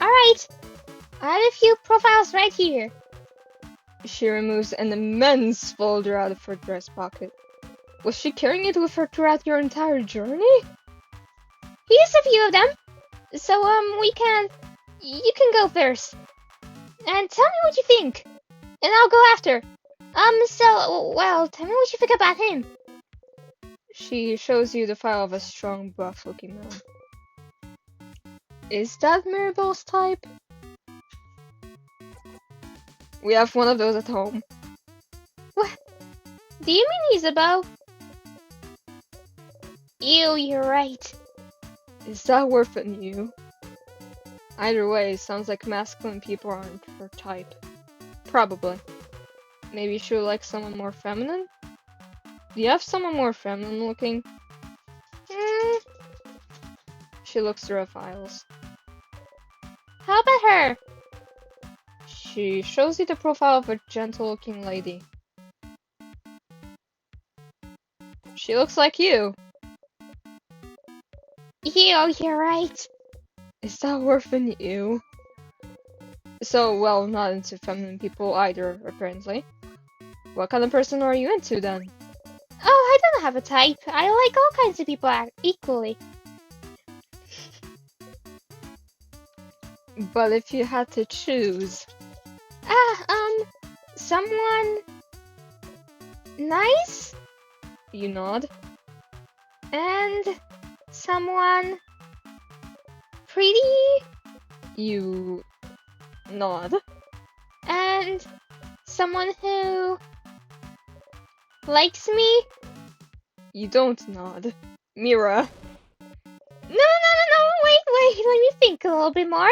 B: Alright, I have a few profiles right here.
A: She removes an immense folder out of her dress pocket. Was she carrying it with her throughout your entire journey?
B: Here's a few of them. So, you can go first. And tell me what you think. And I'll go after. Well, tell me what you think about him.
A: She shows you the file of a strong, buff-looking man. Is that Mirabelle's type? We have one of those at home.
B: What? Do you mean he's a beau? Ew, you're right.
A: Is that worth it, you? Either way, sounds like masculine people aren't her type. Probably. Maybe she would like someone more feminine? Do you have someone more feminine looking? She looks through her files.
B: How about her?
A: She shows you the profile of a gentle-looking lady. She looks like you.
B: Ew, you're right.
A: Is that worth an ew? So, well, not into feminine people either, apparently. What kind of person are you into, then?
B: Oh, I don't have a type. I like all kinds of people equally.
A: But if you had to choose...
B: Someone... nice?
A: You nod.
B: And... someone... pretty?
A: You... nod.
B: And... someone who... likes me?
A: You don't nod. Mira.
B: No, wait, let me think a little bit more.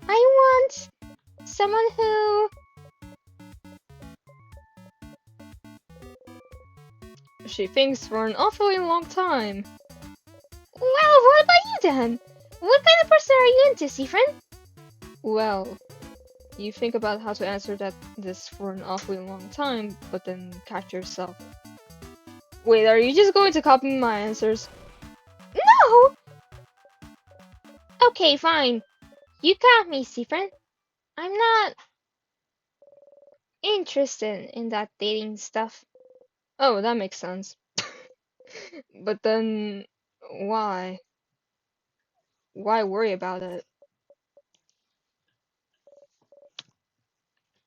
B: I want... someone who...
A: She thinks for an awfully long time.
B: Well, what about you then? What kind of person are you into, Seafriend?
A: Well, you think about how to answer this for an awfully long time, but then catch yourself. Wait, are you just going to copy my answers?
B: No! Okay, fine. You got me, Seafriend. I'm not... interested in that dating stuff.
A: Oh, that makes sense. But then, why? Why worry about it?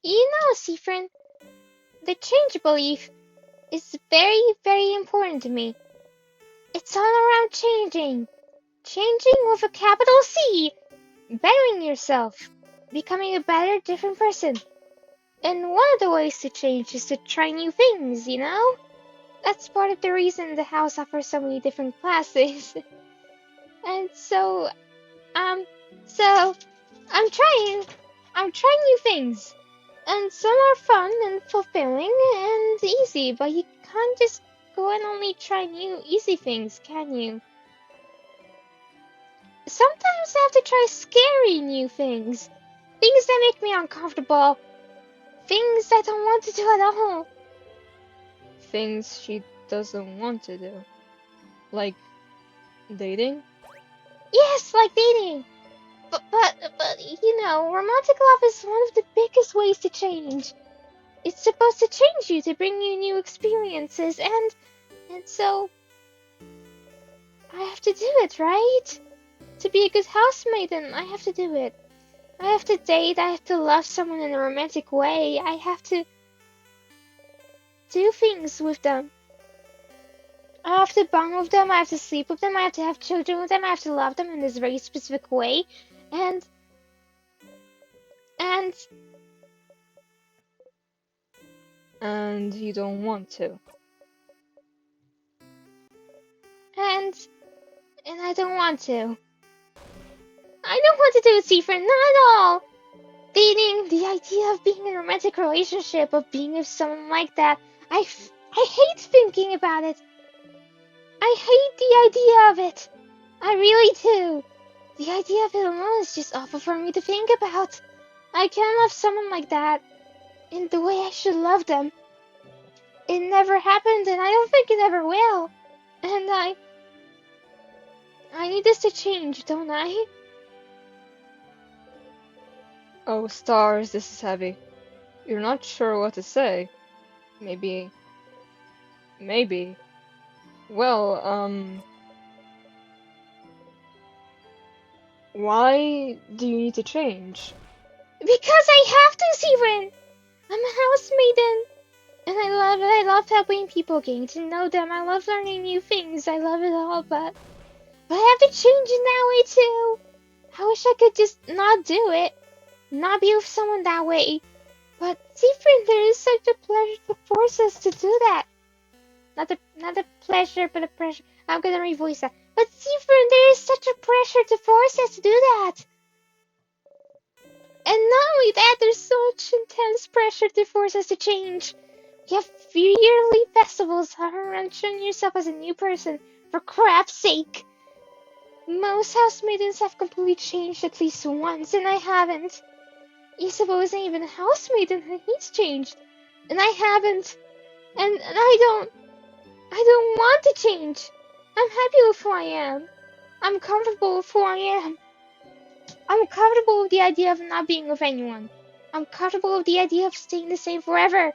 B: You know, Seafriend, the change belief is very, very important to me. It's all around changing. Changing with a capital C. Bettering yourself. Becoming a better, different person. And one of the ways to change is to try new things, you know? That's part of the reason the house offers so many different classes. And so I'm trying new things. And some are fun and fulfilling and easy, but you can't just go and only try new easy things, can you? Sometimes I have to try scary new things. Things that make me uncomfortable. Things I don't want to do at all.
A: Things she doesn't want to do. Like, dating?
B: Yes, like dating. But you know, romantic love is one of the biggest ways to change. It's supposed to change you, to bring you new experiences, and so I have to do it, right? To be a good housemaiden, I have to do it. I have to date, I have to love someone in a romantic way, I have to do things with them. I have to bond with them, I have to sleep with them, I have to have children with them, I have to love them in this very specific way, and
A: And you don't want to.
B: and And I don't want to. I don't want to do it, Seafriend, not at all! Dating, the idea of being in a romantic relationship, of being with someone like that, I hate thinking about it. I hate the idea of it. I really do. The idea of it alone is just awful for me to think about. I can't love someone like that in the way I should love them. It never happened, and I don't think it ever will. And I need this to change, don't I?
A: Oh, stars, this is heavy. You're not sure what to say. Maybe. Well, why do you need to change?
B: Because I have to, Siren! I'm a house maiden, and I love it. I love helping people, getting to know them. I love learning new things. I love it all, but I have to change in that way too. I wish I could just not do it, not be with someone that way. But Siren, there is such a pleasure to force us to do that. Not a pleasure, but a pressure. I'm gonna revoice that. But Siren, there is such a pressure to force us to do that. And not only that, there's such intense pressure to force us to change. You have yearly festivals around showing yourself as a new person, for crap's sake. Most house maidens have completely changed at least once, and I haven't. Isabel isn't even a house maiden, and he's changed. And I haven't. And I don't want to change. I'm happy with who I am. I'm comfortable with who I am. I'm comfortable with the idea of not being with anyone. I'm comfortable with the idea of staying the same forever.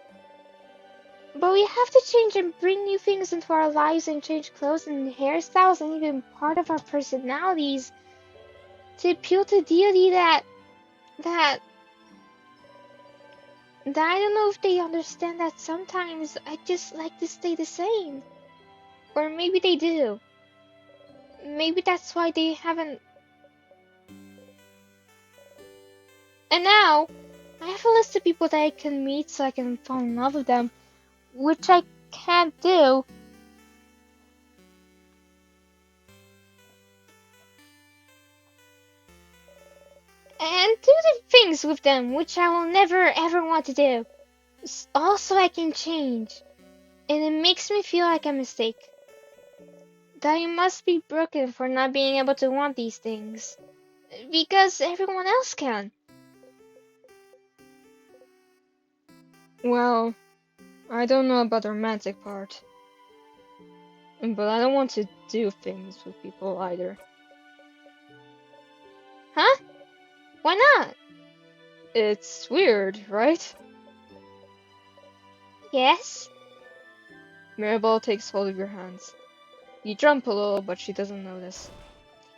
B: But we have to change and bring new things into our lives and change clothes and hairstyles and even part of our personalities to appeal to deity that I don't know if they understand that sometimes I just like to stay the same. Or maybe they do. Maybe that's why they haven't. And now, I have a list of people that I can meet so I can fall in love with them, which I can't do. And do the things with them, which I will never ever want to do. Also, I can change. And it makes me feel like a mistake. That I must be broken for not being able to want these things. Because everyone else can.
A: Well, I don't know about the romantic part. But I don't want to do things with people either.
B: Huh? Why not?
A: It's weird, right?
B: Yes?
A: Mirabelle takes hold of your hands. You jump a little, but she doesn't notice.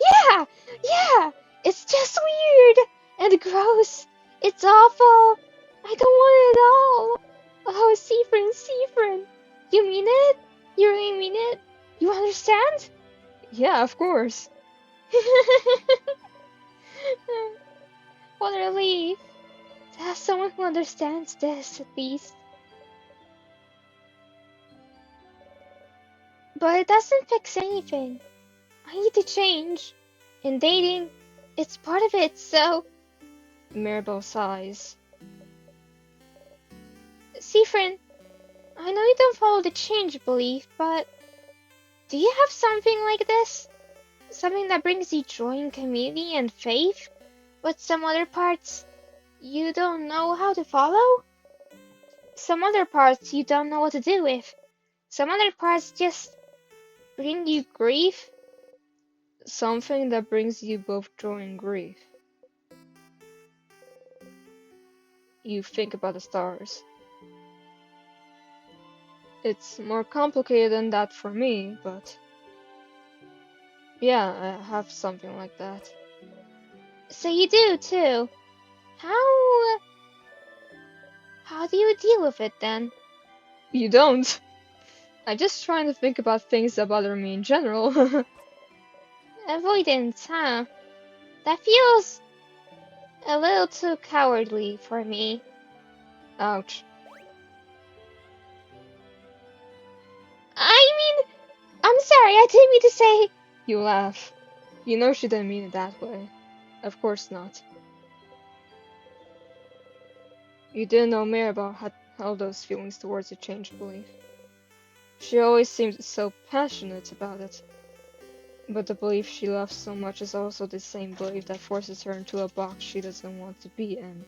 B: Yeah! Yeah! It's just weird! And gross! It's awful! I don't want it at all! Oh, Seafrin! You mean it? You really mean it? You understand?
A: Yeah, of course.
B: What a relief to have someone who understands this, at least. But it doesn't fix anything. I need to change. And dating, it's part of it, so...
A: Mirabelle sighs.
B: Seafrin, I know you don't follow the change belief, but... do you have something like this? Something that brings you joy and community and faith? But some other parts, you don't know how to follow? Some other parts you don't know what to do with. Some other parts just bring you grief.
A: Something that brings you both joy and grief. You think about the stars. It's more complicated than that for me, but... yeah, I have something like that.
B: So you do too. How do you deal with it then?
A: You don't! I'm just trying to think about things that bother me in general.
B: Avoidance, huh? That feels a little too cowardly for me.
A: Ouch.
B: I mean, I'm sorry, I didn't mean to say.
A: You laugh. You know she didn't mean it that way. Of course not. You didn't know Mirabelle had held those feelings towards a changed belief. She always seemed so passionate about it. But the belief she loves so much is also the same belief that forces her into a box she doesn't want to be in.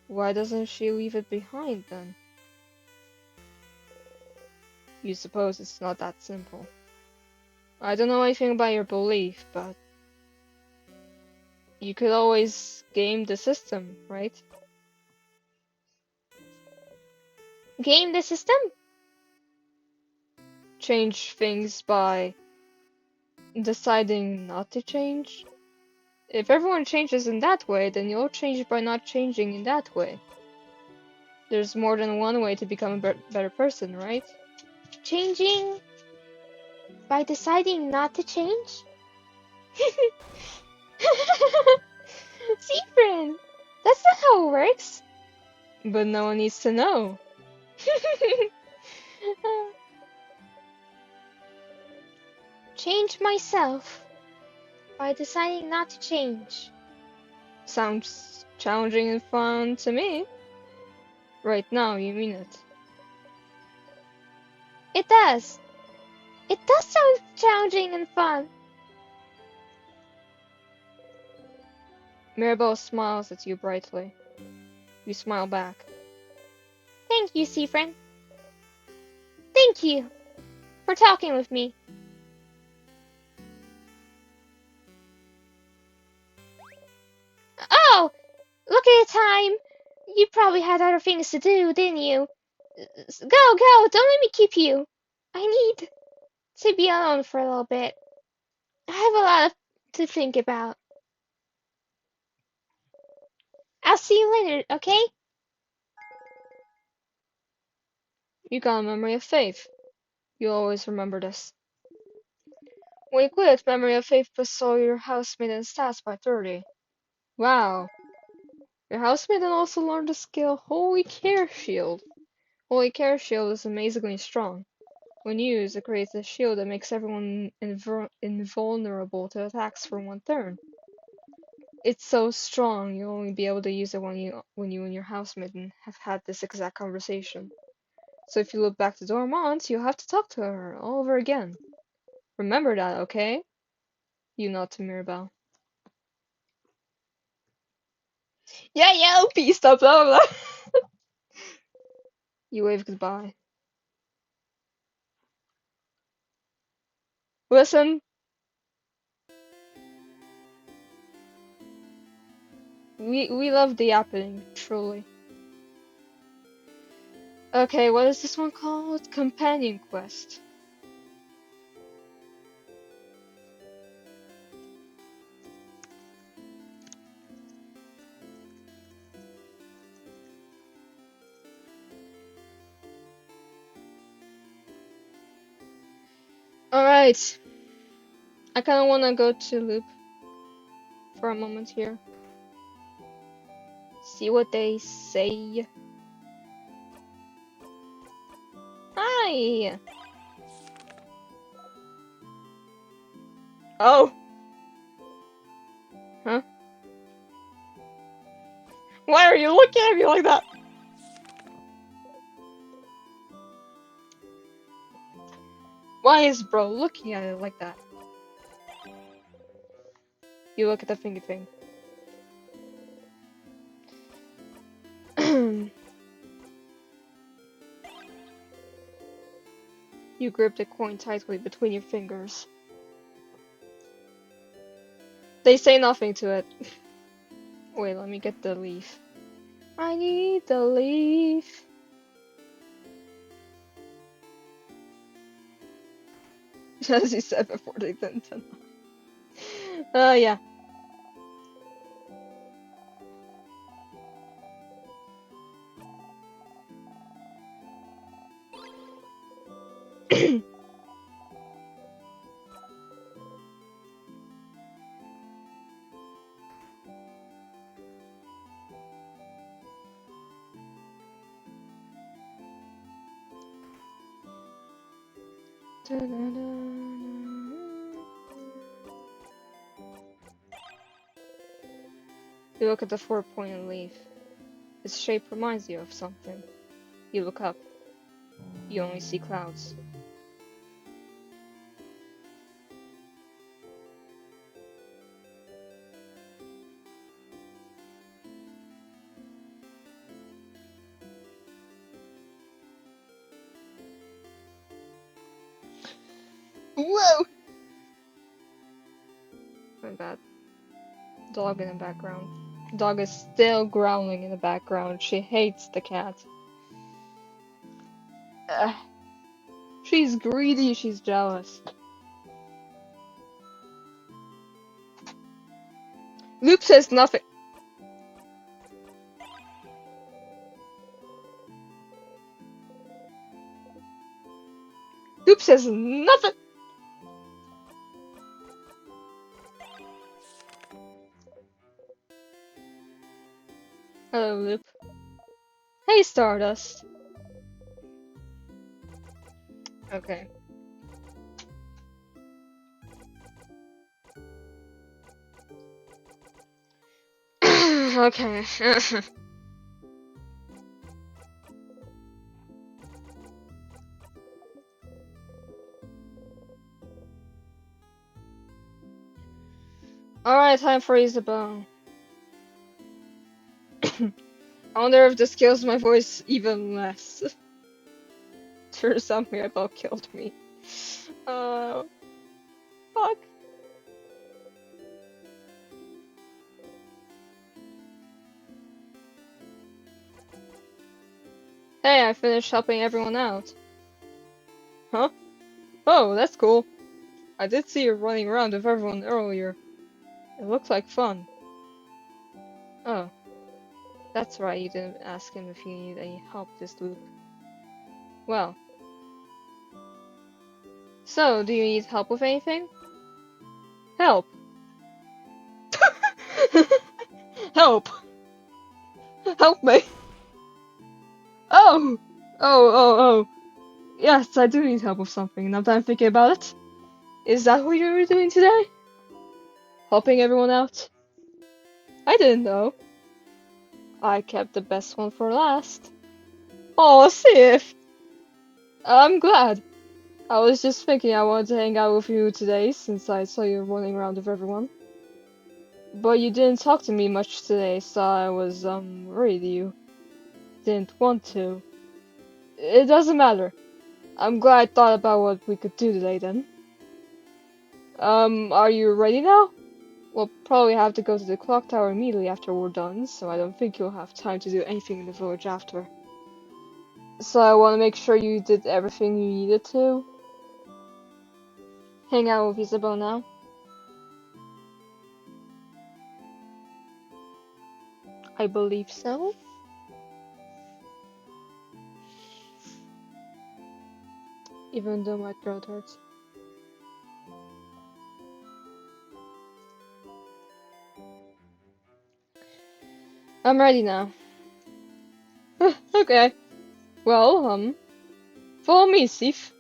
A: Why doesn't she leave it behind then? You suppose it's not that simple. I don't know anything about your belief, but you could always game the system, right?
B: Game the system?
A: Change things by deciding not to change? If everyone changes in that way, then you'll change by not changing in that way. There's more than one way to become a better person, right?
B: Changing by deciding not to change? See, friend, that's not how it works.
A: But no one needs to know.
B: Change myself by deciding not to change.
A: Sounds challenging and fun to me. Right now, you mean it.
B: It does. It does sound challenging and fun.
A: Mirabelle smiles at you brightly. You smile back.
B: Thank you, sea friend. Thank you for talking with me. Oh, look at the time. You probably had other things to do, didn't you? Go, go, don't let me keep you. I need to be alone for a little bit. I have a lot to think about. I'll see you later, okay?
A: You got a memory of faith. You'll always remember this. When you quit, memory of faith saw your housemate and stats by 30. Wow. Your housemate then also learned the skill Holy Care Shield. Holy Care Shield is amazingly strong. When used, it creates a shield that makes everyone invulnerable to attacks for one turn. It's so strong, you'll only be able to use it when you and your housemate have had this exact conversation. So if you look back to Dormont, you'll have to talk to her all over again. Remember that, okay? You nod to Mirabelle. Yeah, peace, blah blah blah. You wave goodbye. Listen, we love the happening, truly. Okay, what is this one called? Companion Quest. Alright. I kinda wanna go to loop for a moment here. See what they say. Hi! Oh! Huh? Why are you looking at me like that? Why is bro looking at it like that? You look at the finger thing. You grip the coin tightly between your fingers. They say nothing to it. Wait, let me get the leaf. I need the leaf. As you said before they didn't. Yeah. You look at the four-pointed leaf. Its shape reminds you of something. You look up. You only see clouds. Whoa! My bad. Dog in the background. Dog is still growling in the background. She hates the cat. Ugh. She's greedy, she's jealous. Loop says nothing. Loop says nothing. Hello, Loop. Hey, Stardust. Okay. Okay. Alright, time for Isabel. I wonder if this kills my voice even less. Turns out Mirabelle killed me. Fuck. Hey, I finished helping everyone out. Huh? Oh, that's cool. I did see you running around with everyone earlier. It looked like fun. Oh. That's right, you didn't ask him if he needed any help this loop. Well. So, do you need help with anything? Help! Help! Help me! Oh! Oh. Yes, I do need help with something, now that I'm thinking about it. Is that what you were doing today? Helping everyone out? I didn't know. I kept the best one for last. Oh, Sif! I'm glad. I was just thinking I wanted to hang out with you today, since I saw you running around with everyone. But you didn't talk to me much today, so I was, worried you didn't want to. It doesn't matter. I'm glad I thought about what we could do today then. Are you ready now? We'll probably have to go to the clock tower immediately after we're done, so I don't think you'll have time to do anything in the village after. So I want to make sure you did everything you needed to. Hang out with Isabel now. I believe so. Even though my throat hurts. I'm ready now. Okay. Well, follow me, Sif.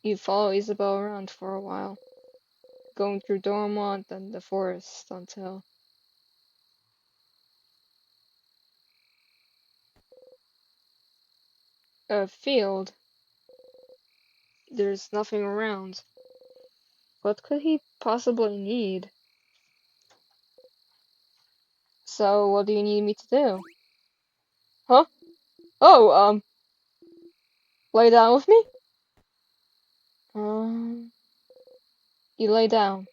A: You follow Isabel around for a while, going through Dormont and the forest until a field. There's nothing around. What could he possibly need? So, what do you need me to do? Huh? Oh, lay down with me? You lay down.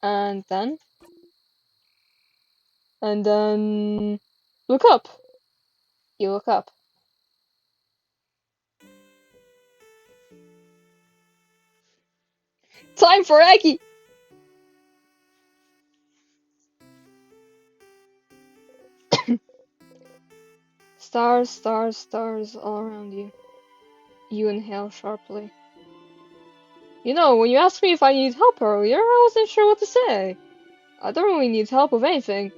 A: And then? And then... Look up! You look up. Time for Aggie! Stars, stars, stars all around you. You inhale sharply. You know, when you asked me if I needed help earlier, I wasn't sure what to say. I don't really need help with anything.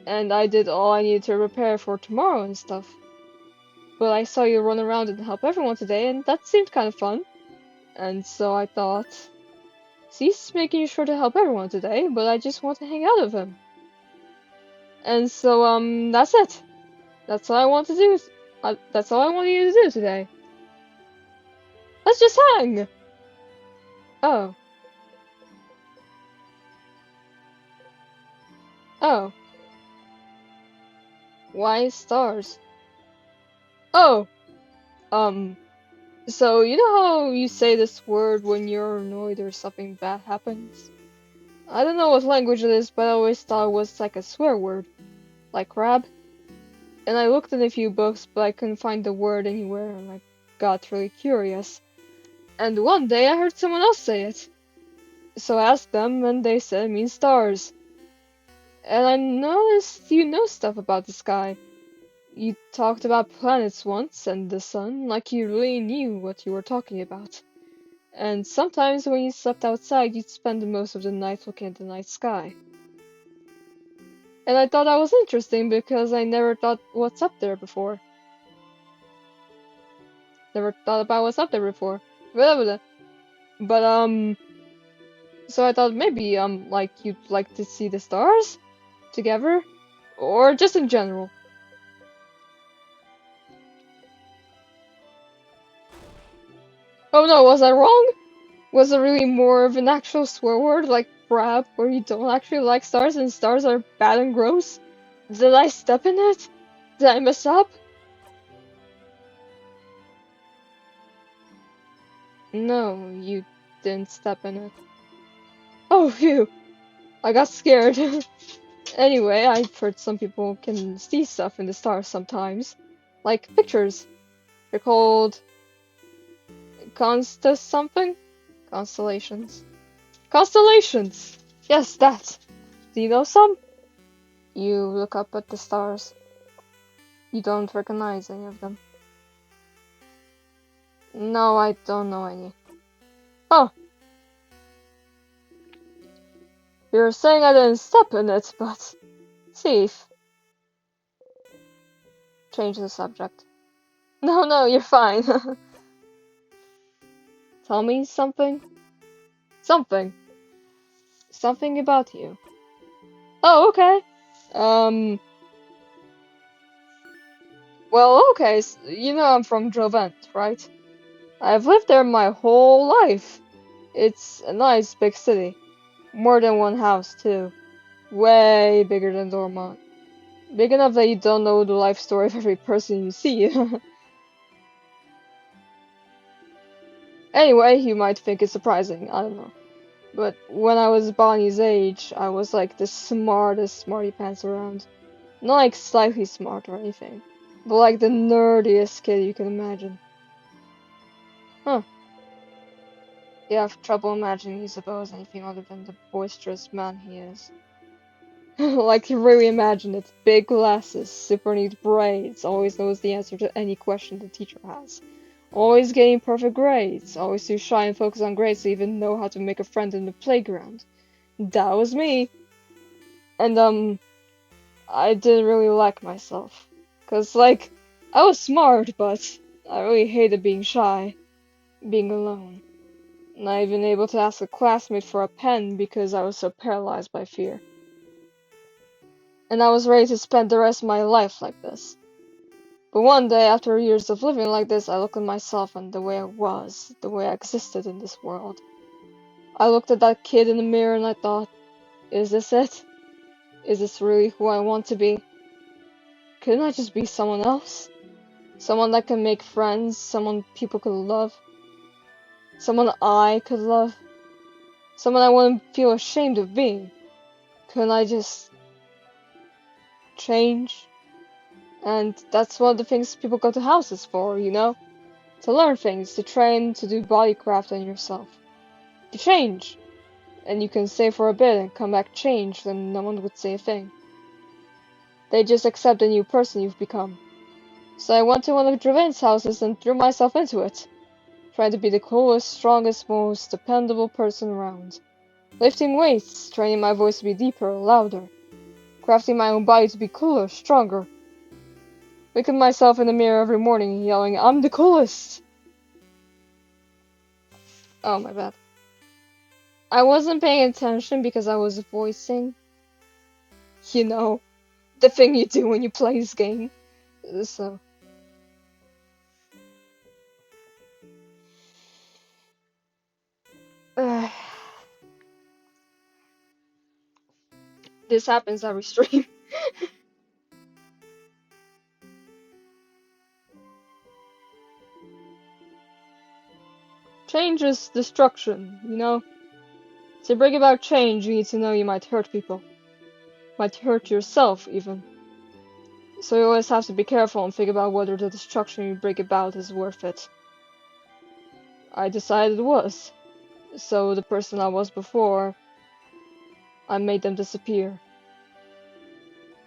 A: And I did all I needed to prepare for tomorrow and stuff. But I saw you run around and help everyone today, and that seemed kind of fun. And so I thought... he's making sure to help everyone today, but I just want to hang out with him. And so, that's it. That's all I want to do. That's all I want you to do today. Let's just hang! Oh. Oh. Why stars? Oh! So you know how you say this word when you're annoyed or something bad happens? I don't know what language it is, but I always thought it was like a swear word. Like crab. And I looked in a few books, but I couldn't find the word anywhere, and I got really curious. And one day I heard someone else say it. So I asked them, and they said it means stars. And I noticed you know stuff about the sky. You talked about planets once, and the sun, like you really knew what you were talking about. And sometimes when you slept outside, you'd spend most of the night looking at the night sky. And I thought that was interesting because I never thought what's up there before. Never thought about what's up there before. Blah, blah, blah. But, so I thought maybe, like, you'd like to see the stars? Together? Or just in general? Oh no, was I wrong? Was it really more of an actual swear word, like crap, where you don't actually like stars and stars are bad and gross? Did I step in it? Did I mess up? No, you didn't step in it. Oh, phew! I got scared. Anyway, I've heard some people can see stuff in the stars sometimes. Like pictures. They're called consta something? Constellations. Constellations! Yes, that! Do you know some? You look up at the stars. You don't recognize any of them. No, I don't know any. Oh! You're saying I didn't step in it, but... Thief. Change the subject. No, you're fine. Tell me something? Something. Something about you. Oh, okay. Well, okay, you know I'm from Drovent, right? I've lived there my whole life. It's a nice big city. More than one house, too. Way bigger than Dormont. Big enough that you don't know the life story of every person you see. Anyway, you might think it's surprising, I don't know. But when I was Bonnie's age, I was like the smartest smarty pants around. Not like slightly smart or anything, but like the nerdiest kid you can imagine. Huh. You have trouble imagining you suppose anything other than the boisterous man he is. Like you really imagine it. Big glasses, super neat braids, always knows the answer to any question the teacher has. Always getting perfect grades, always too shy and focused on grades to even know how to make a friend in the playground. That was me. And I didn't really like myself. 'Cause like, I was smart, but I really hated being shy, being alone. Not even able to ask a classmate for a pen because I was so paralyzed by fear. And I was ready to spend the rest of my life like this. But one day, after years of living like this, I looked at myself and the way I was, the way I existed in this world. I looked at that kid in the mirror and I thought, is this it? Is this really who I want to be? Couldn't I just be someone else? Someone that can make friends, someone people could love. Someone I could love. Someone I wouldn't feel ashamed of being. Couldn't I just change? And that's one of the things people go to houses for, you know? To learn things, to train, to do bodycraft on yourself. To change. And you can stay for a bit and come back changed and no one would say a thing. They just accept the new person you've become. So I went to one of Draven's houses and threw myself into it. Trying to be the coolest, strongest, most dependable person around. Lifting weights, training my voice to be deeper, louder. Crafting my own body to be cooler, stronger. Looking at myself in the mirror every morning, yelling, I'm the coolest! Oh, my bad. I wasn't paying attention because I was voicing, you know, the thing you do when you play this game. So. This happens every stream. Change is destruction, you know? To bring about change, you need to know you might hurt people. Might hurt yourself, even. So you always have to be careful and think about whether the destruction you bring about is worth it. I decided it was. So the person I was before, I made them disappear.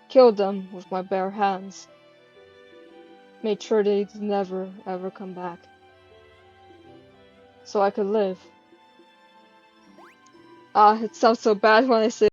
A: Killed them with my bare hands. Made sure they'd never, ever come back. So I could live. Ah, it sounds so bad when I say